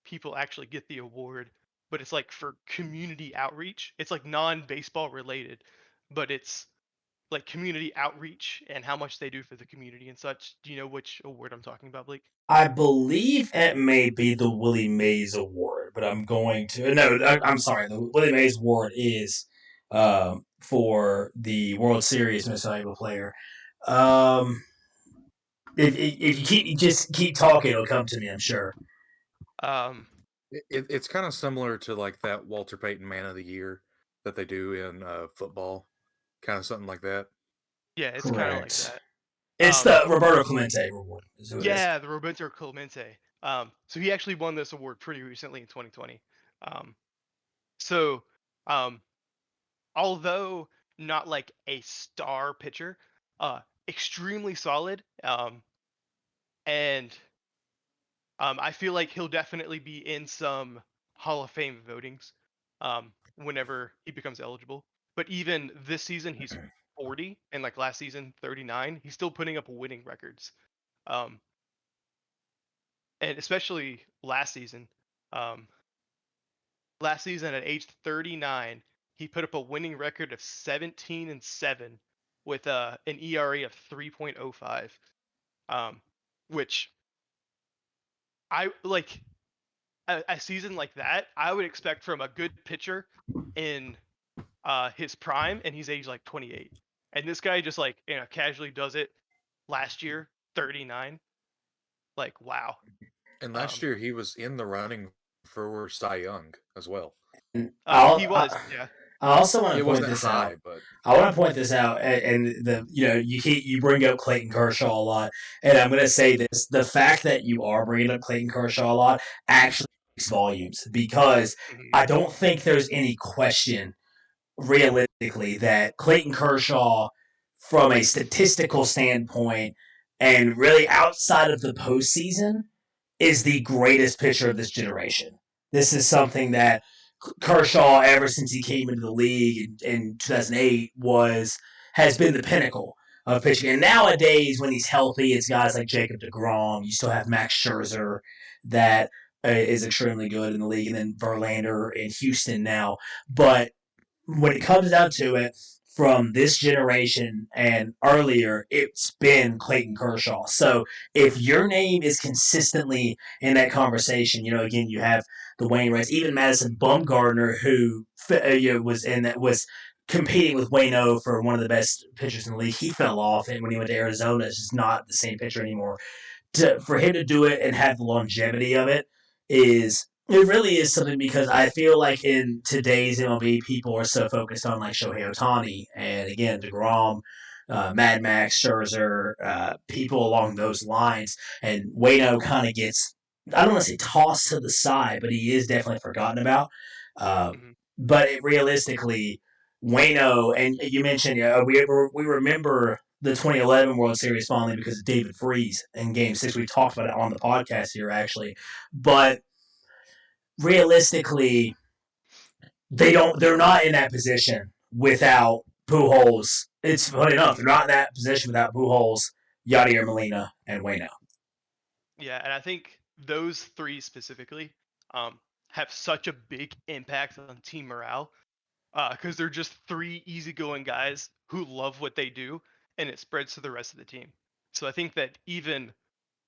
people actually get the award, but it's like for community outreach. It's like non-baseball related, but it's like community outreach and how much they do for the community and such. Do you know which award I'm talking about, Blake? I believe it may be the Willie Mays Award, but I'm going to no. I'm sorry. The Willie Mays Award is for the World Series Most Valuable Player. Um, if you just keep talking, it'll come to me. I'm sure. Um, It's kind of similar to like that Walter Payton Man of the Year that they do in football, kind of something like that. yeah, it's kind of like Correct. that. It's the Roberto Clemente Award. Is who it is. Yeah, the Roberto Clemente. So he actually won this award pretty recently in 2020. So, um, although not like a star pitcher, extremely solid. And I feel like he'll definitely be in some Hall of Fame votings whenever he becomes eligible. But even this season, he's 40, and like last season, 39. He's still putting up winning records. And especially last season. Last season at age 39, he put up a winning record of 17-7 with an ERA of 3.05, which I like a season like that. I would expect from a good pitcher in his prime, and he's aged like 28. And this guy just like casually does it. Last year, 39. Like wow. And last year he was in the running for Cy Young as well. He was, yeah. I also want to It point wasn't this high, out. but I want to point this out, and you bring up Clayton Kershaw a lot, and I'm going to say this: the fact that you are bringing up Clayton Kershaw a lot actually speaks volumes, because I don't think there's any question realistically that Clayton Kershaw, from a statistical standpoint, and really outside of the postseason, is the greatest pitcher of this generation. This is something that Kershaw, ever since he came into the league in 2008, has been the pinnacle of pitching. And nowadays, when he's healthy, it's guys like Jacob deGrom. You still have Max Scherzer that is extremely good in the league, and then Verlander in Houston now. But when it comes down to it, from this generation and earlier, it's been Clayton Kershaw. So if your name is consistently in that conversation, again, you have the Wainwrights, even Madison Bumgarner, who was competing with Wayno for one of the best pitchers in the league. He fell off, and when he went to Arizona, it's just not the same pitcher anymore. For him to do it and have the longevity of it really is something, because I feel like in today's MLB, people are so focused on like Shohei Ohtani and again DeGrom, Mad Max, Scherzer, people along those lines, and Wayno kind of gets, I don't want to say tossed to the side, but he is definitely forgotten about. But realistically, Wayno, and you mentioned we remember the 2011 World Series finally because of David Freese in Game 6. We talked about it on the podcast here, actually. But realistically, they're not in that position without Pujols. It's funny enough, they're not in that position without Pujols, Yadier Molina, and Wayno. Yeah, and I think those three specifically have such a big impact on team morale. because they're just three easygoing guys who love what they do, and it spreads to the rest of the team. So I think that even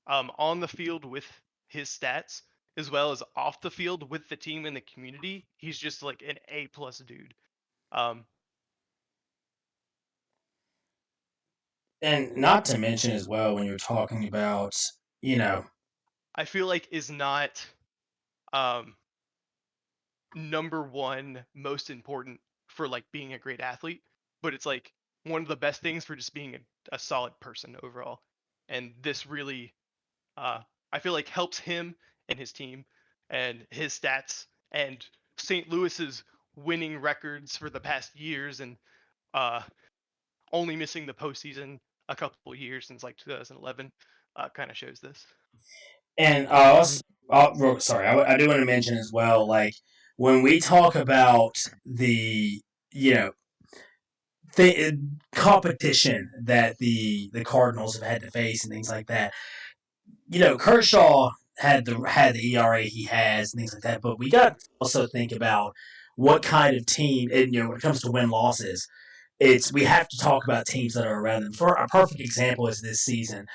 on the field with his stats, as well as off the field with the team and the community, he's just like an A+ dude. Um, And not to mention as well, when you're talking about, you know, I feel like is not um, number one most important for like being a great athlete, but it's like one of the best things for just being a solid person overall. And this really, I feel like helps him and his team and his stats and St. Louis's winning records for the past years and uh, only missing the postseason a couple years since like 2011 kind of shows this. and sorry, I do want to mention as well, like when we talk about the, you know, the competition that the Cardinals have had to face and things like that. You know, Kershaw had the ERA he has and things like that, but we got to also think about what kind of team, and when it comes to win losses, we have to talk about teams that are around them. For a perfect example is this season.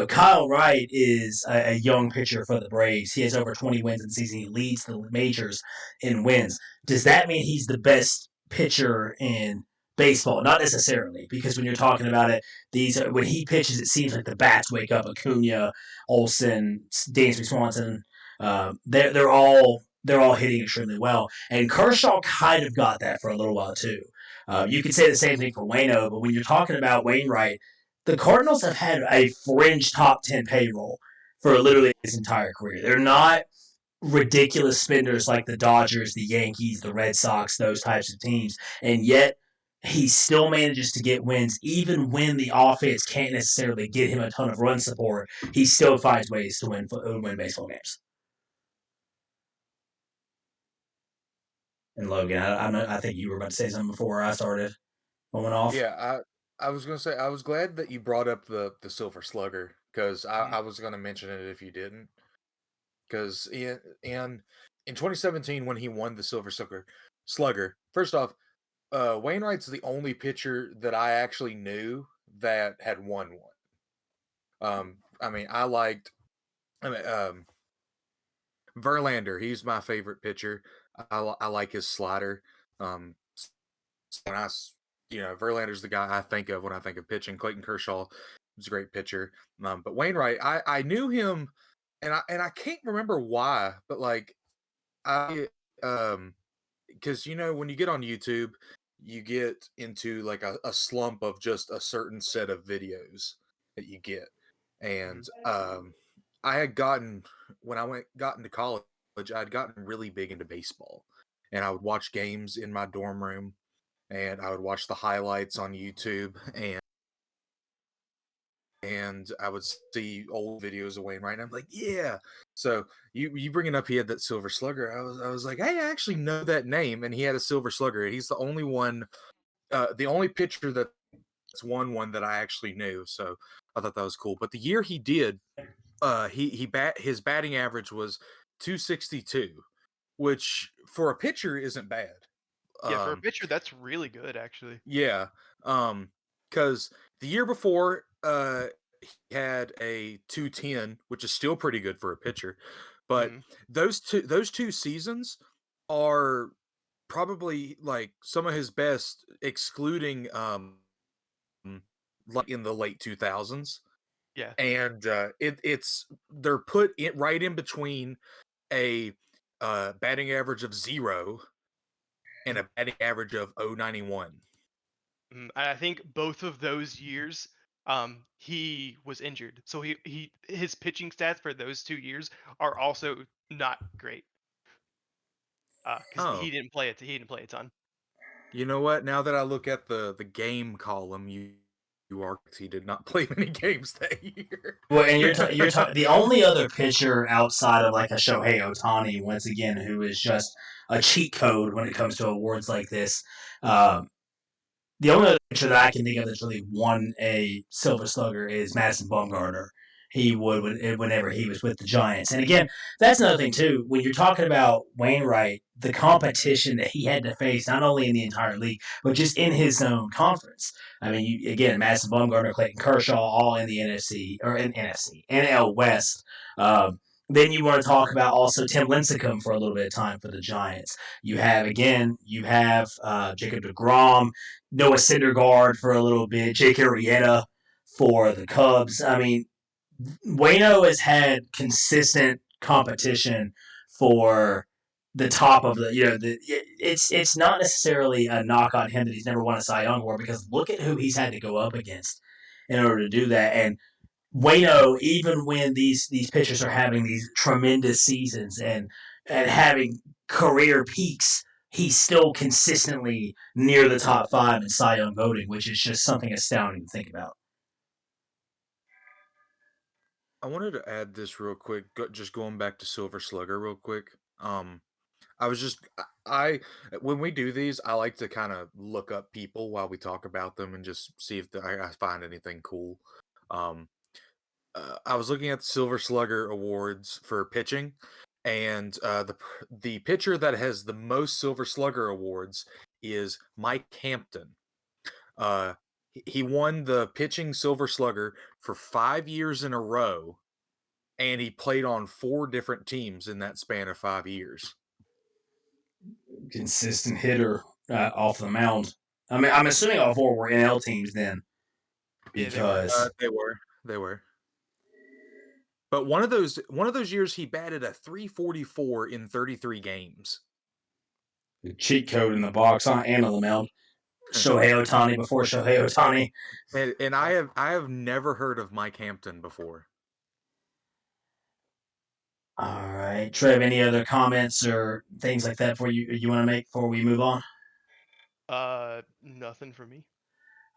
Kyle Wright is a young pitcher for the Braves. He has over 20 wins in the season. He leads the majors in wins. Does that mean he's the best pitcher in baseball? Not necessarily, because when you're talking about it, when he pitches, it seems like the bats wake up. Acuna, Olsen, Dansby Swanson, they're all hitting extremely well, and Kershaw kind of got that for a little while too. You could say the same thing for Waino, but when you're talking about Wainwright, the Cardinals have had a fringe top 10 payroll for literally his entire career. They're not ridiculous spenders like the Dodgers, the Yankees, the Red Sox, those types of teams, and yet he still manages to get wins even when the offense can't necessarily get him a ton of run support. He still finds ways to win baseball games. And Logan, I think you were about to say something before I started going off. Yeah, I was gonna say I was glad that you brought up the Silver Slugger because I was gonna mention it if you didn't. Because in 2017 when he won the Silver Slugger, first off, Wainwright's the only pitcher that I actually knew that had won one. I mean, Verlander. He's my favorite pitcher. I like his slider. And Verlander's the guy I think of when I think of pitching. Clayton Kershaw was a great pitcher. But Wainwright, I knew him, and I can't remember why, but like because when you get on YouTube, you get into like a slump of just a certain set of videos that you get, and I had gotten when I got into college, I had gotten really big into baseball, and I would watch games in my dorm room, and I would watch the highlights on YouTube, and I would see old videos of Wainwright, and I'm like, yeah. So you bringing up he had that Silver Slugger, I was like, hey, I actually know that name, and he had a Silver Slugger. He's the only one, the only pitcher that's won one that I actually knew. So I thought that was cool. But the year he did, his batting average was 262, which for a pitcher isn't bad. Yeah, for a pitcher, that's really good, actually. Yeah, because the year before, he had a 210, which is still pretty good for a pitcher. But those two seasons are probably like some of his best, excluding like in the late 2000s. Yeah, and they're put right in between a batting average of 0 and a batting average of 091. I think both of those years, he was injured, so his pitching stats for those 2 years are also not great. Because he didn't play it. He didn't play a ton. You know what? Now that I look at the game column, he did not play many games that year. Well, and you're the only other pitcher outside of like a Shohei Ohtani, once again, who is just a cheat code when it comes to awards like this. The only other pitcher that I can think of that's really won a Silver Slugger is Madison Bumgarner, he would whenever he was with the Giants. And again, that's another thing too. When you're talking about Wainwright, the competition that he had to face, not only in the entire league, but just in his own conference. I mean, again, Madison Bumgarner, Clayton Kershaw, all in the NL West. Then you want to talk about also Tim Lincecum for a little bit of time for the Giants. You have Jacob deGrom, Noah Syndergaard for a little bit, Jake Arrieta for the Cubs. I mean, Waino has had consistent competition for the top of it's not necessarily a knock on him that he's never won a Cy Young Award, because look at who he's had to go up against in order to do that. And Waino, even when these pitchers are having these tremendous seasons and having career peaks, he's still consistently near the top 5 in Cy Young voting, which is just something astounding to think about. I wanted to add this real quick, just going back to Silver Slugger real quick. I was just when we do these, I like to kind of look up people while we talk about them and just see if I find anything cool. I was looking at the Silver Slugger awards for pitching, and the pitcher that has the most Silver Slugger awards is Mike Hampton. He won the pitching Silver Slugger for 5 years in a row, and he played on 4 different teams in that span of 5 years. Consistent hitter off the mound. I mean, I'm assuming all 4 were NL teams then, because they were. But one of those years he batted a .344 in 33 games. The cheat code in the box and on the mound. Shohei Ohtani before Shohei Ohtani. And I have never heard of Mike Hampton before. All right, Trev, any other comments or things like that you want to make before we move on? Nothing for me.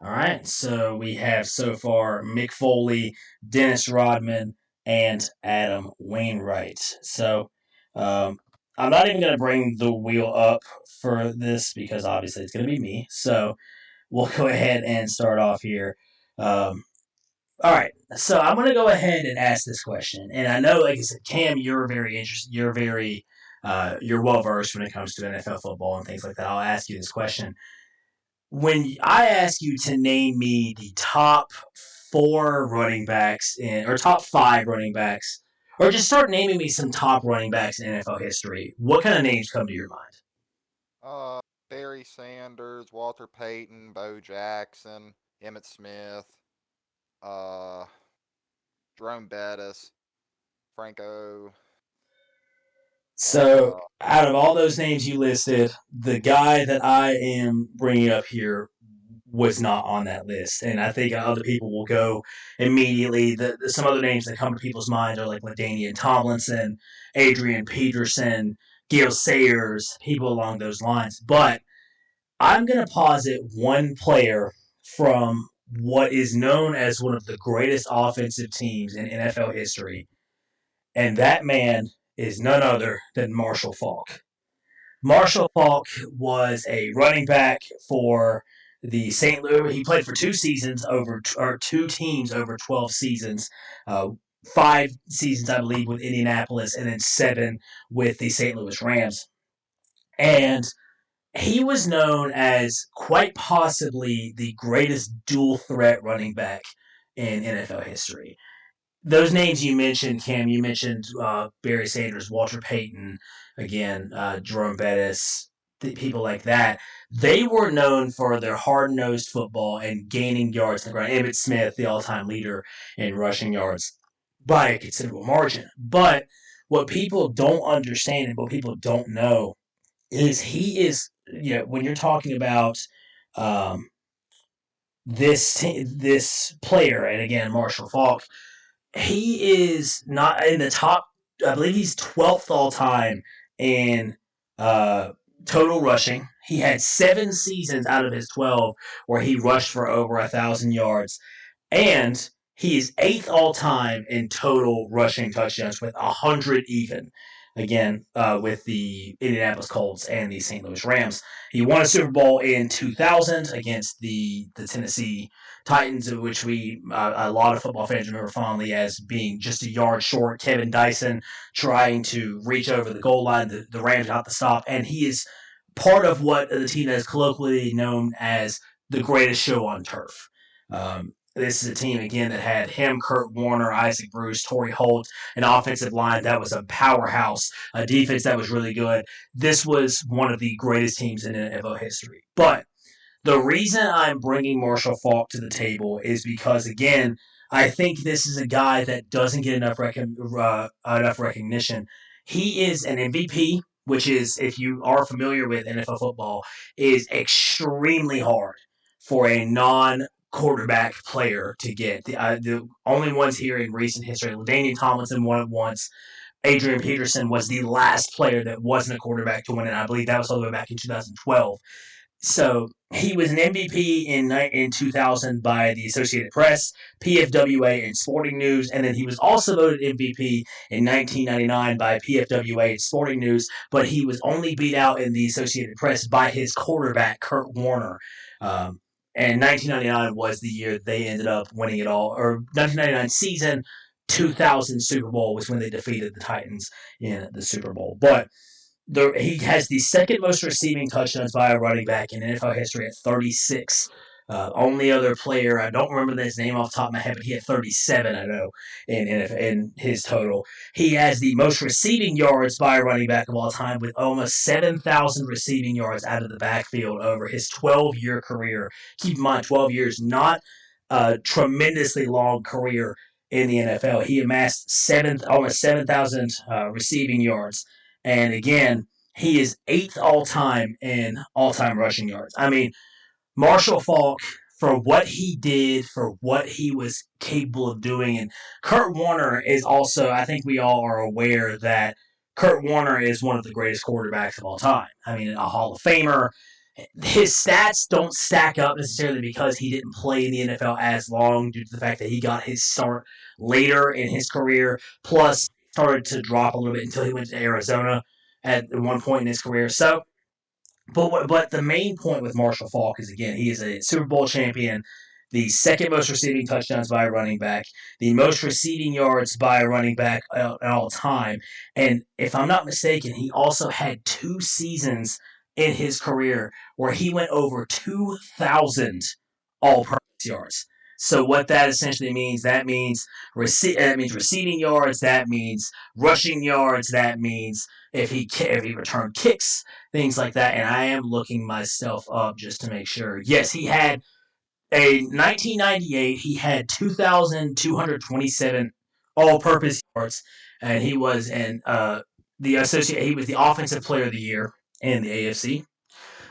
All right, so we have so far Mick Foley, Dennis Rodman, and Adam Wainwright. So I'm not even going to bring the wheel up for this because obviously it's going to be me. So we'll go ahead and start off here. All right, so I'm going to go ahead and ask this question. And I know, like I said, Cam, you're very interested. You're well-versed when it comes to NFL football and things like that. I'll ask you this question. When I ask you to name me the top 4 running backs or top 5 running backs, or just start naming me some top running backs in NFL history, what kind of names come to your mind? Barry Sanders, Walter Payton, Bo Jackson, Emmitt Smith, Jerome Bettis, Franco. So, out of all those names you listed, the guy that I am bringing up here was not on that list. And I think other people will go immediately. Some other names that come to people's minds are like LaDainian Tomlinson, Adrian Peterson, Gil Sayers, people along those lines. But I'm going to posit one player from what is known as one of the greatest offensive teams in NFL history, and that man is none other than Marshall Faulk. Marshall Faulk was a running back for the St. Louis. He played for 2 teams over 12 seasons. 5 seasons, I believe, with Indianapolis, and then 7 with the St. Louis Rams. And he was known as quite possibly the greatest dual threat running back in NFL history. Those names you mentioned, Cam, you mentioned Barry Sanders, Walter Payton, again, Jerome Bettis, people like that. They were known for their hard-nosed football and gaining yards on the ground. Emmitt Smith, the all-time leader in rushing yards by a considerable margin. But what people don't understand and what people don't know is he is, when you're talking about this player, and again, Marshall Faulk, he is not in the top. I believe he's 12th all time in total rushing. He had 7 seasons out of his 12 where he rushed for over 1,000 yards, and he is 8th all time in total rushing touchdowns with 100 even. again with the Indianapolis Colts and the St. Louis Rams. He won a Super Bowl in 2000 against the Tennessee Titans, of which a lot of football fans remember fondly as being just a yard short. Kevin Dyson trying to reach over the goal line, the Rams got the stop, and he is part of what the team that is colloquially known as the greatest show on turf. This is a team, again, that had him, Kurt Warner, Isaac Bruce, Torrey Holt, an offensive line that was a powerhouse, a defense that was really good. This was one of the greatest teams in NFL history. But the reason I'm bringing Marshall Faulk to the table is because, again, I think this is a guy that doesn't get enough recognition. He is an MVP, which is, if you are familiar with NFL football, is extremely hard for a non-quarterback player to get. The only ones here in recent history, LaDainian Tomlinson won it once. Adrian Peterson was the last player that wasn't a quarterback to win it. I believe that was all the way back in 2012. So he was an MVP in 2000 by the Associated Press, PFWA, and Sporting News, and then he was also voted MVP in 1999 by PFWA and Sporting News, but he was only beat out in the Associated Press by his quarterback, Kurt Warner. And 1999 was the year they ended up winning it all, or 1999 season, 2000 Super Bowl was when they defeated the Titans in the Super Bowl. But he has the second most receiving touchdowns by a running back in NFL history at 36. Only other player, I don't remember his name off the top of my head, but he had 37, I know, in his total. He has the most receiving yards by a running back of all time with almost 7,000 receiving yards out of the backfield over his 12-year career. Keep in mind, 12 years, not a tremendously long career in the NFL. He amassed almost 7,000 receiving yards. And again, he is 8th all-time in all-time rushing yards. I mean, Marshall Faulk, for what he did, for what he was capable of doing, and Kurt Warner is also, I think we all are aware that Kurt Warner is one of the greatest quarterbacks of all time. I mean, a Hall of Famer. His stats don't stack up necessarily because he didn't play in the NFL as long due to the fact that he got his start later in his career, plus started to drop a little bit until he went to Arizona at one point in his career. So, but the main point with Marshall Faulk is, again, he is a Super Bowl champion, the second most receiving touchdowns by a running back, the most receiving yards by a running back at all time. And if I'm not mistaken, he also had 2 seasons in his career where he went over 2,000 all-purpose yards. So what that essentially means, that means receiving yards, that means rushing yards, that means if he returned kicks, things like that. And I am looking myself up just to make sure. Yes, he had a 1998. He had 2,227 all-purpose yards, and he was he was the offensive player of the year in the AFC.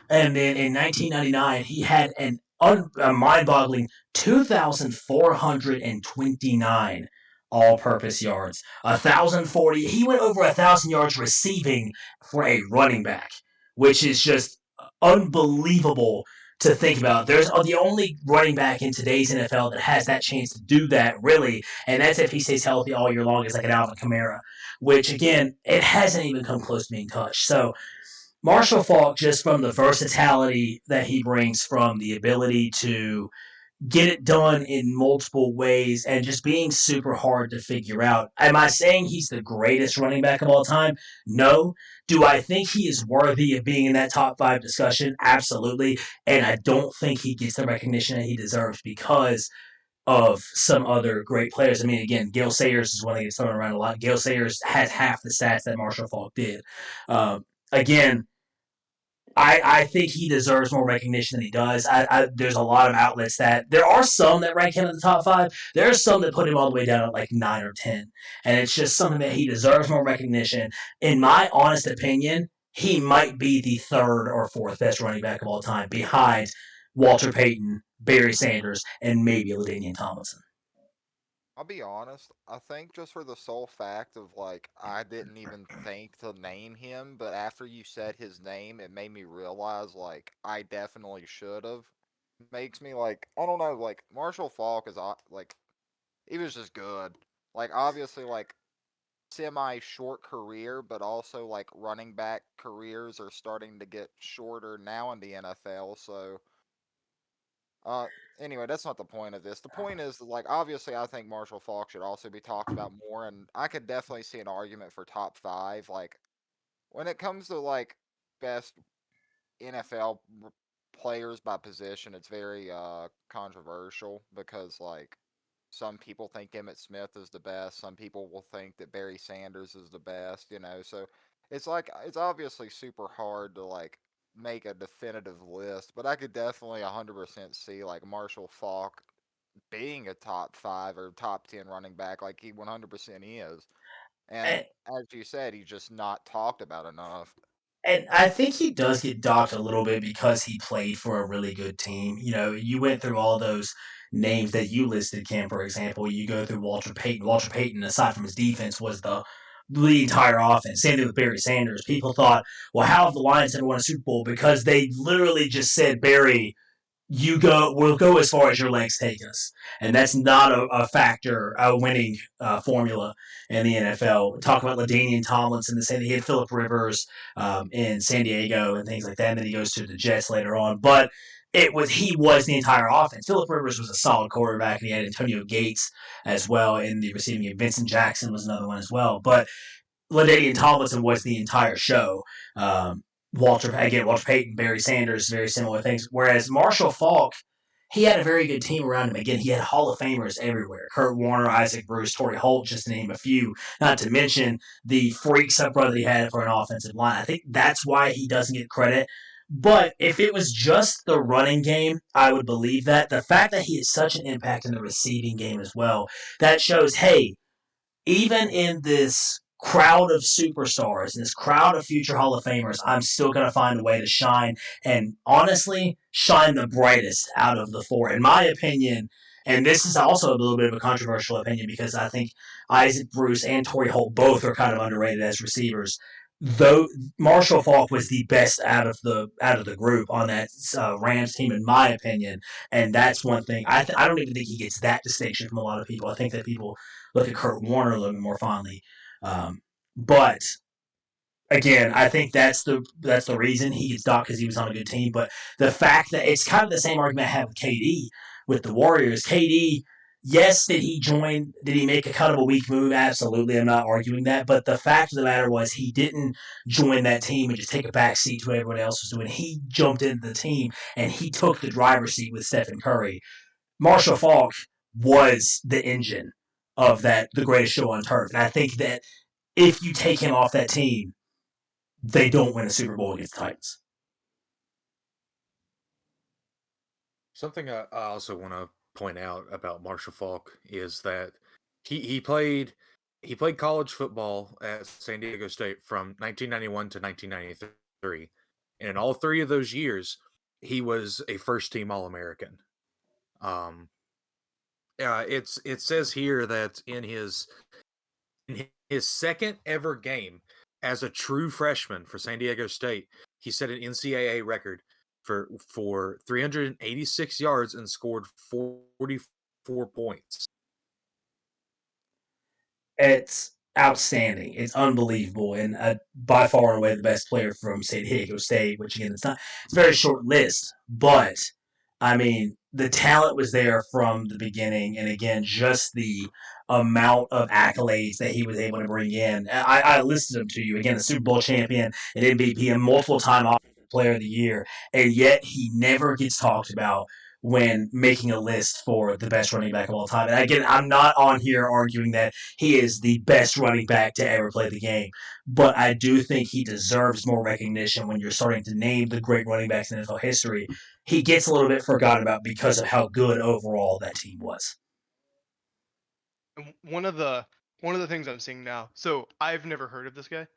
And then in 1999, he had a mind-boggling 2,429 all-purpose yards, 1,040. He went over 1,000 yards receiving for a running back, which is just unbelievable to think about. There's the only running back in today's NFL that has that chance to do that, really, and that's if he stays healthy all year long. Is like an Alvin Kamara, which again, it hasn't even come close to being touched. So Marshall Faulk, just from the versatility that he brings, from the ability to get it done in multiple ways, and just being super hard to figure out. Am I saying he's the greatest running back of all time? No. Do I think he is worthy of being in that top 5 discussion? Absolutely. And I don't think he gets the recognition that he deserves because of some other great players. I mean, again, Gale Sayers is one that gets thrown around a lot. Gale Sayers has half the stats that Marshall Faulk did. Again, I think he deserves more recognition than he does. There's a lot of outlets there are some that rank him in the top 5. There are some that put him all the way down at like 9 or 10. And it's just something that he deserves more recognition. In my honest opinion, he might be the 3rd or 4th best running back of all time behind Walter Payton, Barry Sanders, and maybe LaDainian Tomlinson. I'll be honest, I think just for the sole fact of, like, I didn't even think to name him, but after you said his name, it made me realize, like, I definitely should have. Makes me, like, I don't know, like, Marshall Faulk is, like, he was just good. Like, obviously, like, semi-short career, but also like running back careers are starting to get shorter now in the NFL. So, uh, anyway, that's not the point of this. The point is, like, obviously, I think Marshall Faulk should also be talked about more, and I could definitely see an argument for top five. Like, when it comes to like best NFL players by position, it's very controversial because like some people think Emmitt Smith is the best, some people will think that Barry Sanders is the best, you know. So it's like it's obviously super hard to like make a definitive list, but I could definitely 100% see like Marshall Faulk being a top 5 or top 10 running back like he 100% is. And as you said, he's just not talked about enough. And I think he does get docked a little bit because he played for a really good team. You know, you went through all those names that you listed, Cam, for example. You go through Walter Payton. Walter Payton, aside from his defense, was the entire offense. Same thing with Barry Sanders. People thought, well, how have the Lions ever won a Super Bowl? Because they literally just said, Barry, we'll go as far as your legs take us. And that's not a factor, a winning formula in the NFL. Talk about LaDainian Tomlinson, the same he had Phillip Rivers in San Diego and things like that. And then he goes to the Jets later on. But he was the entire offense. Phillip Rivers was a solid quarterback, and he had Antonio Gates as well in the receiving game. Vincent Jackson was another one as well. But LaDainian Tomlinson was the entire show. Walter Payton, Barry Sanders, very similar things. Whereas Marshall Faulk, he had a very good team around him. Again, he had Hall of Famers everywhere. Kurt Warner, Isaac Bruce, Torrey Holt, just to name a few. Not to mention the freaks up brother he had for an offensive line. I think that's why he doesn't get credit. But if it was just the running game, I would believe that. The fact that he had such an impact in the receiving game as well, that shows, hey, even in this crowd of superstars, in this crowd of future Hall of Famers, I'm still going to find a way to shine and honestly shine the brightest out of the four. In my opinion, and this is also a little bit of a controversial opinion because I think Isaac Bruce and Torrey Holt both are kind of underrated as receivers. Though Marshall Faulk was the best out of the group on that Rams team, in my opinion, and that's one thing. I don't even think he gets that distinction from a lot of people. I think that people look at Kurt Warner a little bit more fondly. But again, I think that's the reason he gets docked because he was on a good team. But the fact that it's kind of the same argument I have with KD with the Warriors. KD, yes, did he join? Did he make a kind of a weak move? Absolutely, I'm not arguing that. But the fact of the matter was he didn't join that team and just take a back seat to what everyone else was doing. He jumped into the team and he took the driver's seat with Stephen Curry. Marshall Faulk was the engine of the greatest show on turf. And I think that if you take him off that team, they don't win a Super Bowl against the Titans. Something I also want to point out about Marshall Faulk is that he played college football at San Diego State from 1991 to 1993, and in all three of those years, he was a first-team All-American. It says here that in his second ever game as a true freshman for San Diego State, he set an NCAA record for 386 yards and scored 44 points. It's outstanding. It's unbelievable, and by far and away the best player from San Diego State. Which again, it's a very short list, but I mean the talent was there from the beginning, and again, just the amount of accolades that he was able to bring in. I listed them to you again: the Super Bowl champion, an MVP, a multiple-time Offensive Player of the Year, and yet he never gets talked about when making a list for the best running back of all time. And again, I'm not on here arguing that he is the best running back to ever play the game, but I do think he deserves more recognition when you're starting to name the great running backs in NFL history. He gets a little bit forgotten about because of how good overall that team was. And one of the things I'm seeing now. So I've never heard of this guy.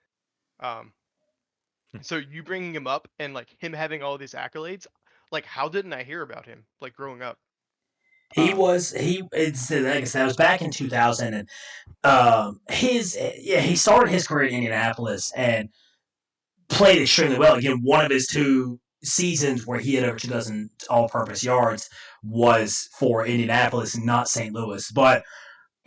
So you bringing him up and like him having all these accolades, like how didn't I hear about him like growing up? He like I said, that was back in 2000, and he started his career in Indianapolis and played extremely well. Again, one of his two seasons where he had over 2,000 all-purpose yards was for Indianapolis, not St. Louis. But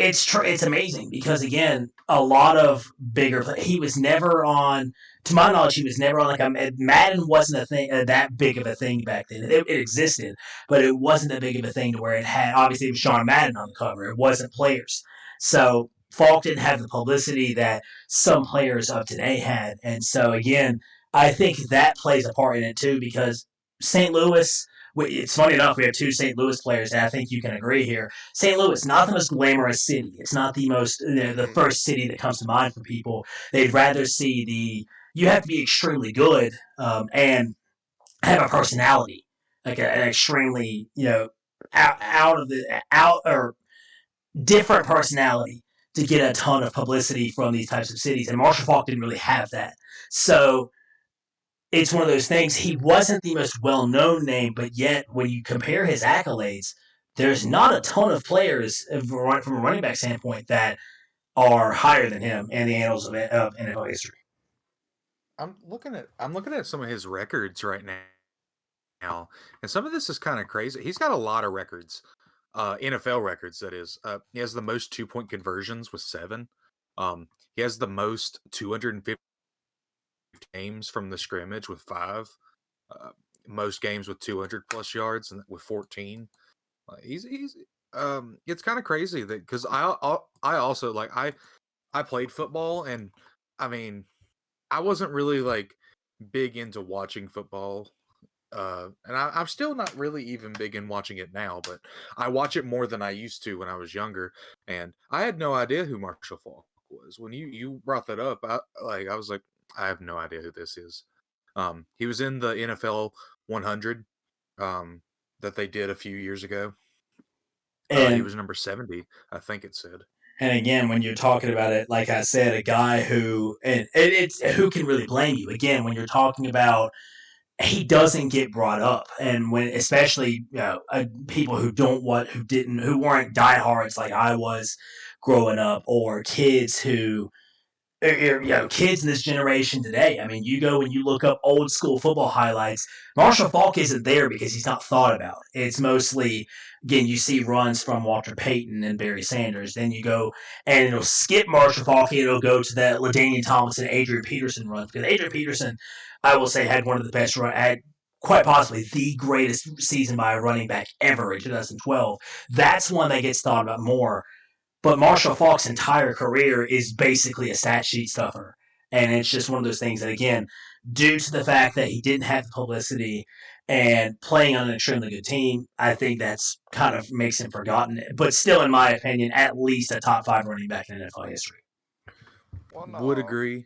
It's amazing because again, a lot of bigger. He was never on. To my knowledge, he was never on like a Madden wasn't a thing that big of a thing back then. It existed, but it wasn't that big of a thing to where it had. Obviously, it was John Madden on the cover. It wasn't players. So Falk didn't have the publicity that some players of today had, and so again, I think that plays a part in it too because St. Louis. It's funny enough, we have two St. Louis players, and I think you can agree here. St. Louis, not the most glamorous city. It's not the most the first city that comes to mind for people. They'd rather see the. You have to be extremely good and have a personality, like an extremely out of the out or different personality to get a ton of publicity from these types of cities. And Marshall Faulk didn't really have that, so it's one of those things. He wasn't the most well-known name, but yet when you compare his accolades, there's not a ton of players from a running back standpoint that are higher than him in the annals of NFL history. I'm looking at some of his records right now, and some of this is kind of crazy. He's got a lot of records, NFL records. That is, he has the most 2-point conversions with 7. He has the most 250 games from the scrimmage with 5. Most games with 200 plus yards and with 14. He's it's kind of crazy that because I also like I played football, and I mean I wasn't really like big into watching football, and I'm still not really even big in watching it now, but I watch it more than I used to when I was younger, and I had no idea who Marshall Faulk was when you brought that up. I was like, I have no idea who this is. He was in the NFL 100 that they did a few years ago. And he was number 70, I think it said. And again, when you're talking about it, like I said, a guy who and it's who can really blame you? Again, when you're talking about he doesn't get brought up, and when especially people who weren't diehards like I was growing up, or kids who kids in this generation today. I mean, you go and you look up old school football highlights. Marshall Faulk isn't there because he's not thought about. It's mostly, again, you see runs from Walter Payton and Barry Sanders. Then you go and it'll skip Marshall Faulk and it'll go to that LaDainian Tomlinson, Adrian Peterson runs. Because Adrian Peterson, I will say, had one of the best quite possibly the greatest season by a running back ever in 2012. That's one that gets thought about more. But Marshall Faulk's entire career is basically a stat sheet stuffer. And it's just one of those things that, again, due to the fact that he didn't have the publicity and playing on an extremely good team, I think that's kind of makes him forgotten. But still, in my opinion, at least a top 5 running back in NFL history. Would agree.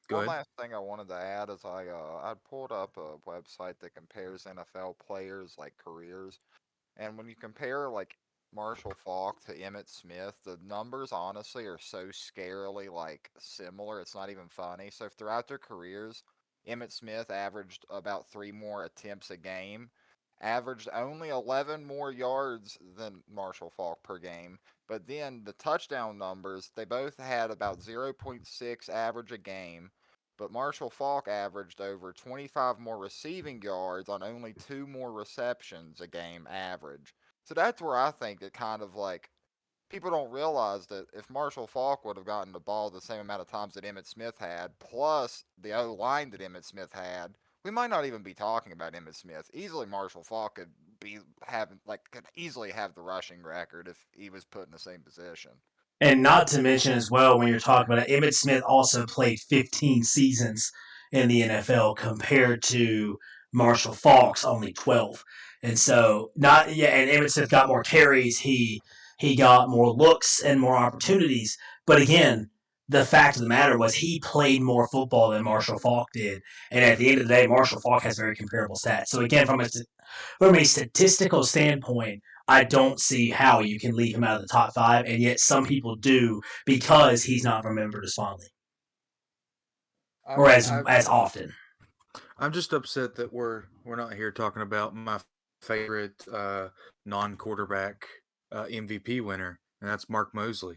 Go One ahead. last thing I wanted to add is I pulled up a website that compares NFL players like careers, and when you compare like Marshall Faulk to Emmitt Smith, the numbers honestly are so scarily like similar. It's not even funny. So throughout their careers, Emmitt Smith averaged about 3 more attempts a game, averaged only 11 more yards than Marshall Faulk per game. But then the touchdown numbers, they both had about 0.6 average a game. But Marshall Faulk averaged over 25 more receiving yards on only 2 more receptions a game average. So that's where I think that kind of like people don't realize that if Marshall Faulk would have gotten the ball the same amount of times that Emmitt Smith had, plus the O line that Emmitt Smith had, we might not even be talking about Emmitt Smith. Easily, Marshall Faulk could easily have the rushing record if he was put in the same position. And not to mention as well, when you're talking about it, Emmitt Smith also played 15 seasons in the NFL compared to Marshall Faulk's only 12. And so and Emmitt Smith got more carries, he got more looks and more opportunities. But again, the fact of the matter was he played more football than Marshall Faulk did. And at the end of the day, Marshall Faulk has very comparable stats. So again, from a statistical standpoint, I don't see how you can leave him out of the top 5, and yet some people do because he's not remembered as fondly or as often. I'm just upset that we're not here talking about my favorite non-quarterback MVP winner, and that's Mark Mosley.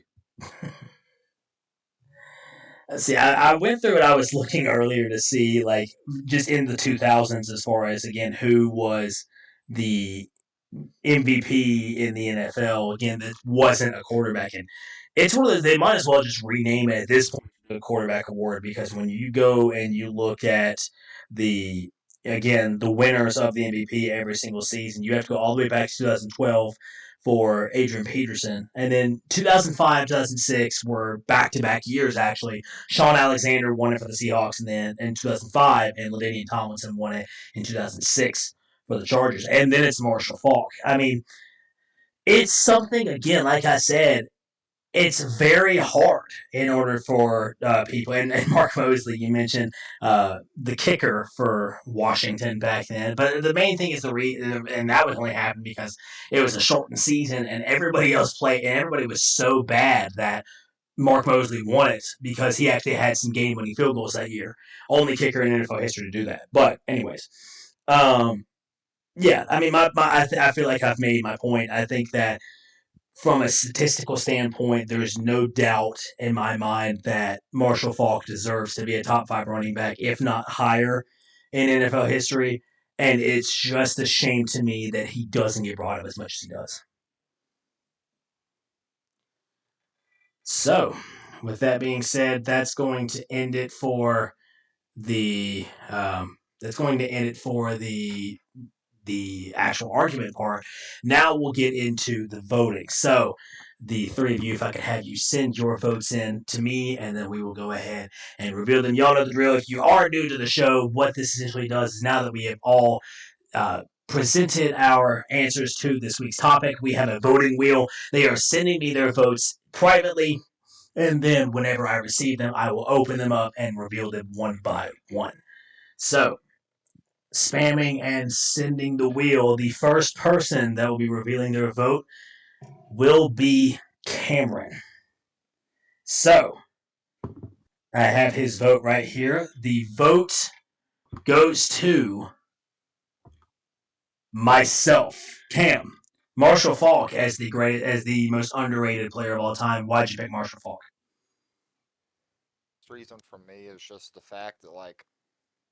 See, I went through it. I was looking earlier to see, like, just in the 2000s as far as, again, who was the MVP in the NFL. Again, that wasn't a quarterback. And it's one of those, they might as well just rename it at this point the quarterback award, because when you go and you look at the, again, the winners of the MVP every single season, you have to go all the way back to 2012 for Adrian Peterson. And then 2005, 2006 were back-to-back years, actually. Sean Alexander won it for the Seahawks, and then in 2005, and LaDainian Tomlinson won it in 2006 for the Chargers. And then it's Marshall Faulk. I mean, it's something, again, like I said, it's very hard in order for people. And Mark Mosley, you mentioned the kicker for Washington back then. But the main thing is and that would only happen because it was a shortened season and everybody else played, and everybody was so bad that Mark Mosley won it because he actually had some game-winning field goals that year. Only kicker in NFL history to do that. But anyways, yeah, I mean, I feel like I've made my point. I think that from a statistical standpoint, there is no doubt in my mind that Marshall Faulk deserves to be a top 5 running back, if not higher, in NFL history. And it's just a shame to me that he doesn't get brought up as much as he does. So, with that being said, that's going to end it for the actual argument part. Now we'll get into the voting. So, the three of you, if I could have you send your votes in to me, and then we will go ahead and reveal them. Y'all know the drill. If you are new to the show, what this essentially does is, now that we have all presented our answers to this week's topic, we have a voting wheel. They are sending me their votes privately, and then whenever I receive them, I will open them up and reveal them one by one. So, spamming and sending the wheel, the first person that will be revealing their vote will be Cameron. So, I have his vote right here. The vote goes to myself. Cam, Marshall Faulk as the most underrated player of all time. Why'd you pick Marshall Faulk? The reason for me is just the fact that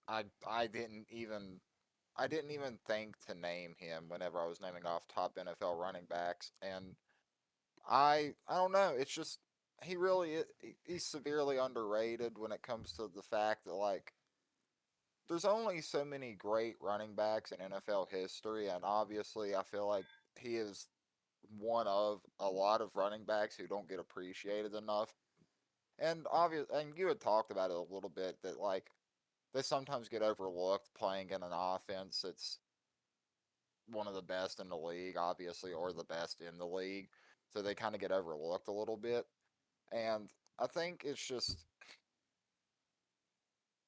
I didn't even think to name him whenever I was naming off top NFL running backs, and I don't know. It's just he's severely underrated when it comes to the fact that there's only so many great running backs in NFL history, and obviously I feel like he is one of a lot of running backs who don't get appreciated enough. And you had talked about it a little bit that they sometimes get overlooked playing in an offense that's one of the best in the league, obviously, or the best in the league. So they kind of get overlooked a little bit. And I think it's just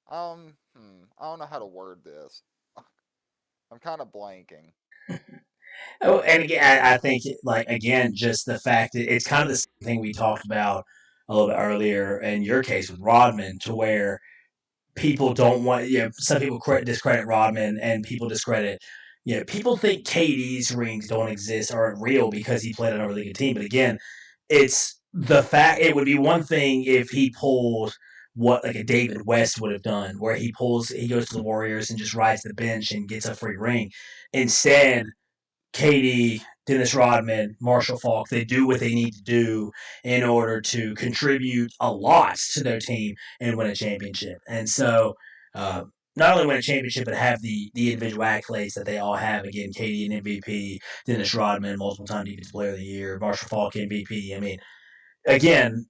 I don't know how to word this. I'm kind of blanking. Oh, and again, I think, again, just the fact that it's kind of the same thing we talked about a little bit earlier in your case with Rodman, to where people don't want, some people discredit Rodman, and people discredit, people think KD's rings don't exist or aren't real because he played on a really good team. But again, it's the fact, it would be one thing if he pulled what like a David West would have done, where he goes to the Warriors and just rides the bench and gets a free ring. Instead, KD, Dennis Rodman, Marshall Faulk, they do what they need to do in order to contribute a lot to their team and win a championship. And so, not only win a championship, but have the individual accolades that they all have. Again, KD an MVP, Dennis Rodman, multiple time Defensive Player of the Year, Marshall Faulk MVP. I mean, again,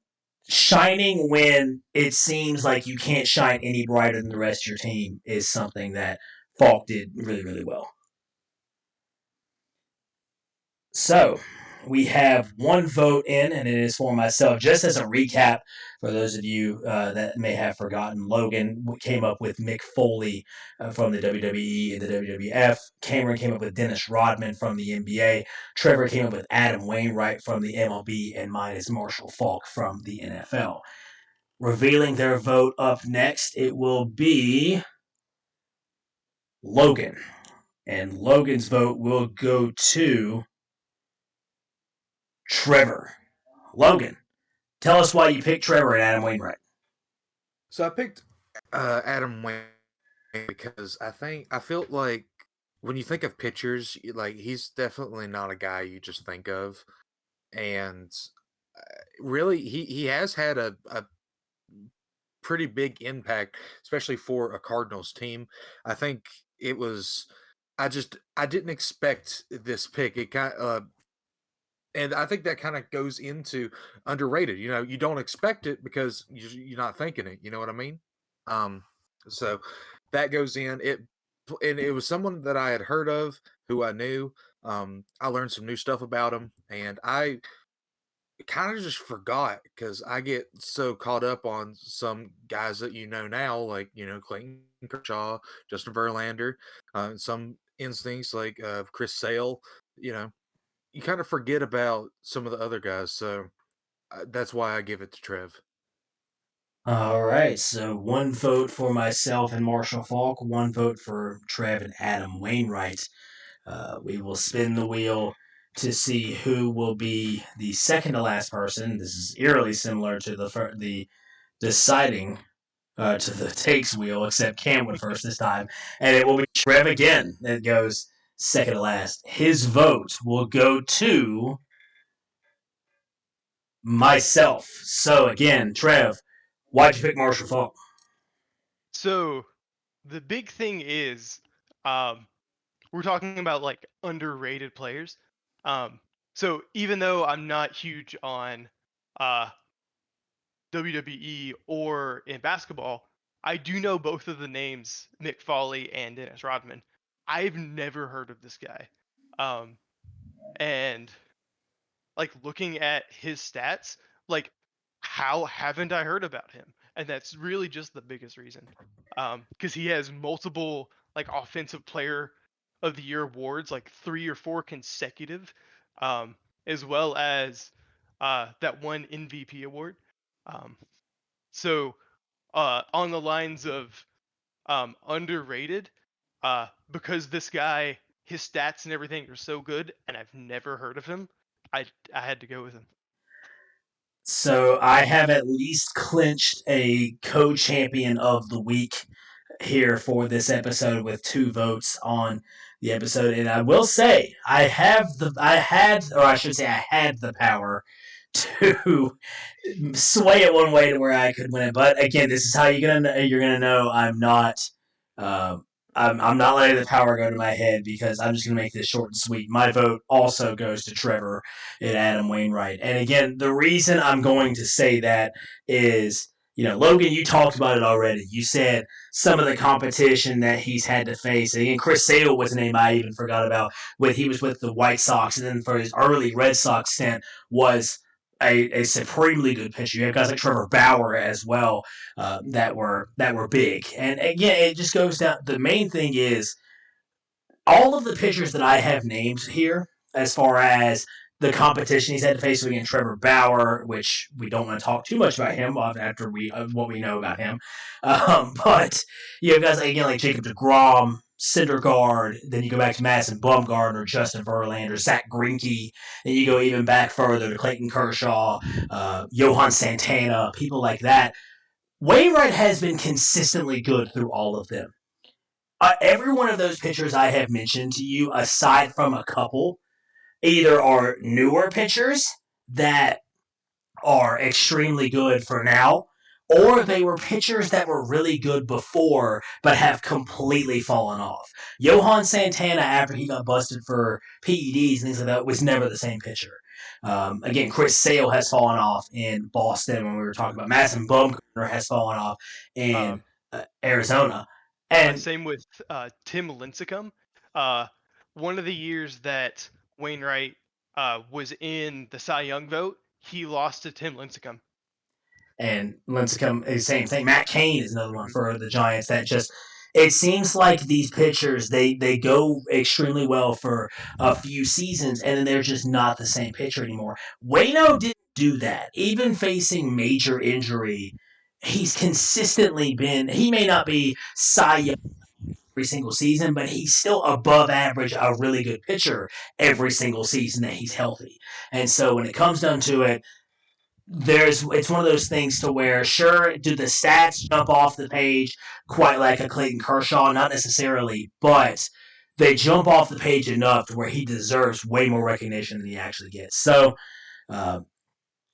shining when it seems like you can't shine any brighter than the rest of your team is something that Faulk did really, really well. So, we have one vote in, and it is for myself. Just as a recap, for those of you that may have forgotten, Logan came up with Mick Foley from the WWE and the WWF. Cameron came up with Dennis Rodman from the NBA. Trevor came up with Adam Wainwright from the MLB, and mine is Marshall Faulk from the NFL. Revealing their vote up next, it will be Logan. And Logan's vote will go to Trevor. Logan, tell us why you picked Trevor and Adam Wainwright. So I picked Adam Wainwright because I felt like when you think of pitchers, like he's definitely not a guy you just think of, and really he has had a pretty big impact, especially for a Cardinals team. I think it was. I didn't expect this pick. It kind and I think that kind of goes into underrated. You know, you don't expect it because you're not thinking it. You know what I mean? Um, so that goes in. And it was someone that I had heard of, who I knew. I learned some new stuff about him, and I kind of just forgot because I get so caught up on some guys that you know now, like Clayton Kershaw, Justin Verlander, some instincts like Chris Sale. You know, you kind of forget about some of the other guys, so that's why I give it to Trev. All right, so one vote for myself and Marshall Falk, one vote for Trev and Adam Wainwright. We will spin the wheel to see who will be the second to last person. This is eerily similar to the deciding to the takes wheel, except Cam went first this time, and it will be Trev again that goes second to last. His vote will go to myself. So again, Trev, why'd you pick Marshall Falk? So the big thing is, we're talking about like underrated players. So even though I'm not huge on uh, WWE or in basketball, I do know both of the names, Mick Foley and Dennis Rodman. I've never heard of this guy. And like looking at his stats, like how haven't I heard about him? And that's really just the biggest reason. Because he has multiple like offensive player of the year awards, like 3 or 4 consecutive, as well as that one MVP award. So on the lines of underrated, because this guy, his stats and everything are so good, and I've never heard of him, I had to go with him. So I have at least clinched a co-champion of the week here for this episode with 2 votes on the episode, and I will say I had the power to sway it one way to where I could win it. But again, this is how you're gonna know I'm not. Uh, I'm not letting the power go to my head because I'm just going to make this short and sweet. My vote also goes to Trevor and Adam Wainwright. And again, the reason I'm going to say that is, Logan, you talked about it already. You said some of the competition that he's had to face. And again, Chris Sale was a name I even forgot about. He was with the White Sox, and then for his early Red Sox stint was a supremely good pitcher. You have guys like Trevor Bauer as well that were big. And again, it just goes down. The main thing is all of the pitchers that I have named here, as far as the competition he's had to face against Trevor Bauer, which we don't want to talk too much about him after what we know about him. But you have guys again like Jacob deGrom, Syndergaard, then you go back to Madison Bumgarner, Justin Verlander, Zach Greinke, and you go even back further to Clayton Kershaw, Johan Santana, people like that. Wainwright has been consistently good through all of them. Every one of those pitchers I have mentioned to you, aside from a couple, either are newer pitchers that are extremely good for now, or they were pitchers that were really good before but have completely fallen off. Johan Santana, after he got busted for PEDs and things like that, was never the same pitcher. Again, Chris Sale has fallen off in Boston when we were talking about. Madison Bumgarner has fallen off in Arizona. And same with Tim Lincecum. One of the years that Wainwright was in the Cy Young vote, he lost to Tim Lincecum. And Lincecum is the same thing. Matt Cain is another one for the Giants that just it seems like these pitchers they go extremely well for a few seasons and then they're just not the same pitcher anymore. Waino didn't do that. Even facing major injury, he's consistently been he may not be Cy Young every single season, but he's still above average, a really good pitcher every single season that he's healthy. And so when it comes down to it, it's one of those things to where, sure, do the stats jump off the page quite like a Clayton Kershaw? Not necessarily, but they jump off the page enough to where he deserves way more recognition than he actually gets. So,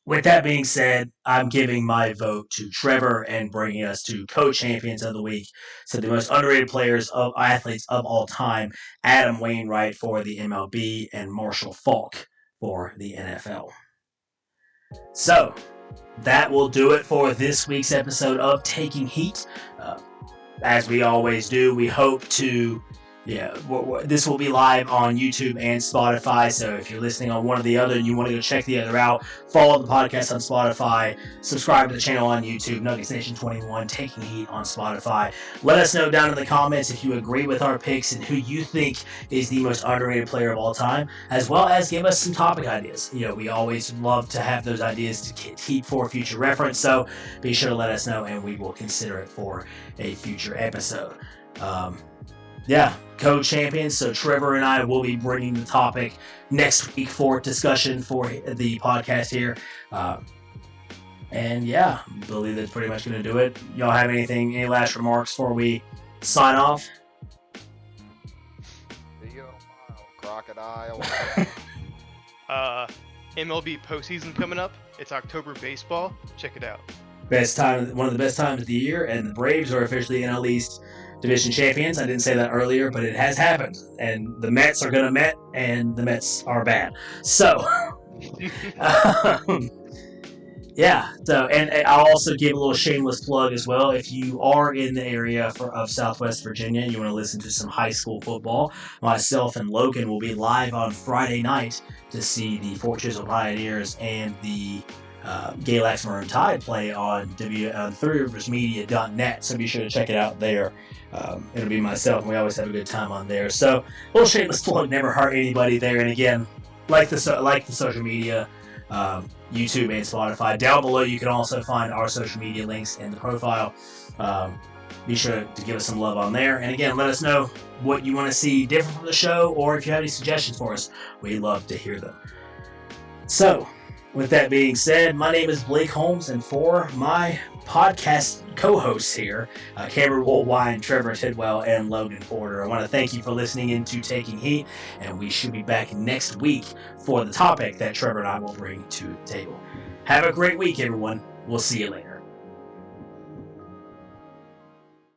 with that being said, I'm giving my vote to Trevor and bringing us to co-champions of the week. So the most underrated athletes of all time, Adam Wainwright for the MLB and Marshall Faulk for the NFL. So that will do it for this week's episode of Taking Heat. As we always do, we hope to... this will be live on YouTube and Spotify, so if you're listening on one or the other and you want to go check the other out, follow the podcast on Spotify, subscribe to the channel on YouTube, Nuggets Nation 21, Taking Heat on Spotify. Let us know down in the comments if you agree with our picks and who you think is the most underrated player of all time, as well as give us some topic ideas. We always love to have those ideas to keep for future reference, so be sure to let us know and we will consider it for a future episode. Co-champions. So Trevor and I will be bringing the topic next week for discussion for the podcast here. I believe that's pretty much going to do it. Y'all have any last remarks before we sign off? Crocodile. MLB postseason coming up. It's October baseball. Check it out. One of the best times of the year, and the Braves are officially NL East Division champions. I didn't say that earlier, but it has happened. And the Mets are going to Met, and the Mets are bad. So, and I'll also give a little shameless plug as well. If you are in the area of Southwest Virginia and you want to listen to some high school football, myself and Logan will be live on Friday night to see the Fort Chisholm Pioneers and the Galax Maroon Tide play on ThreeRiversMedia.net, so be sure to check it out there. It'll be myself, and we always have a good time on there. So, a little shameless plug, never hurt anybody there. And again, like the social media, YouTube and Spotify. Down below, you can also find our social media links in the profile. Be sure to give us some love on there. And again, let us know what you want to see different from the show, or if you have any suggestions for us. We'd love to hear them. So, with that being said, my name is Blake Holmes, and for my podcast co-hosts here, Cameron Woolwine, Trevor Tidwell, and Logan Porter, I want to thank you for listening into Taking Heat, and we should be back next week for the topic that Trevor and I will bring to the table. Have a great week, everyone. We'll see you later.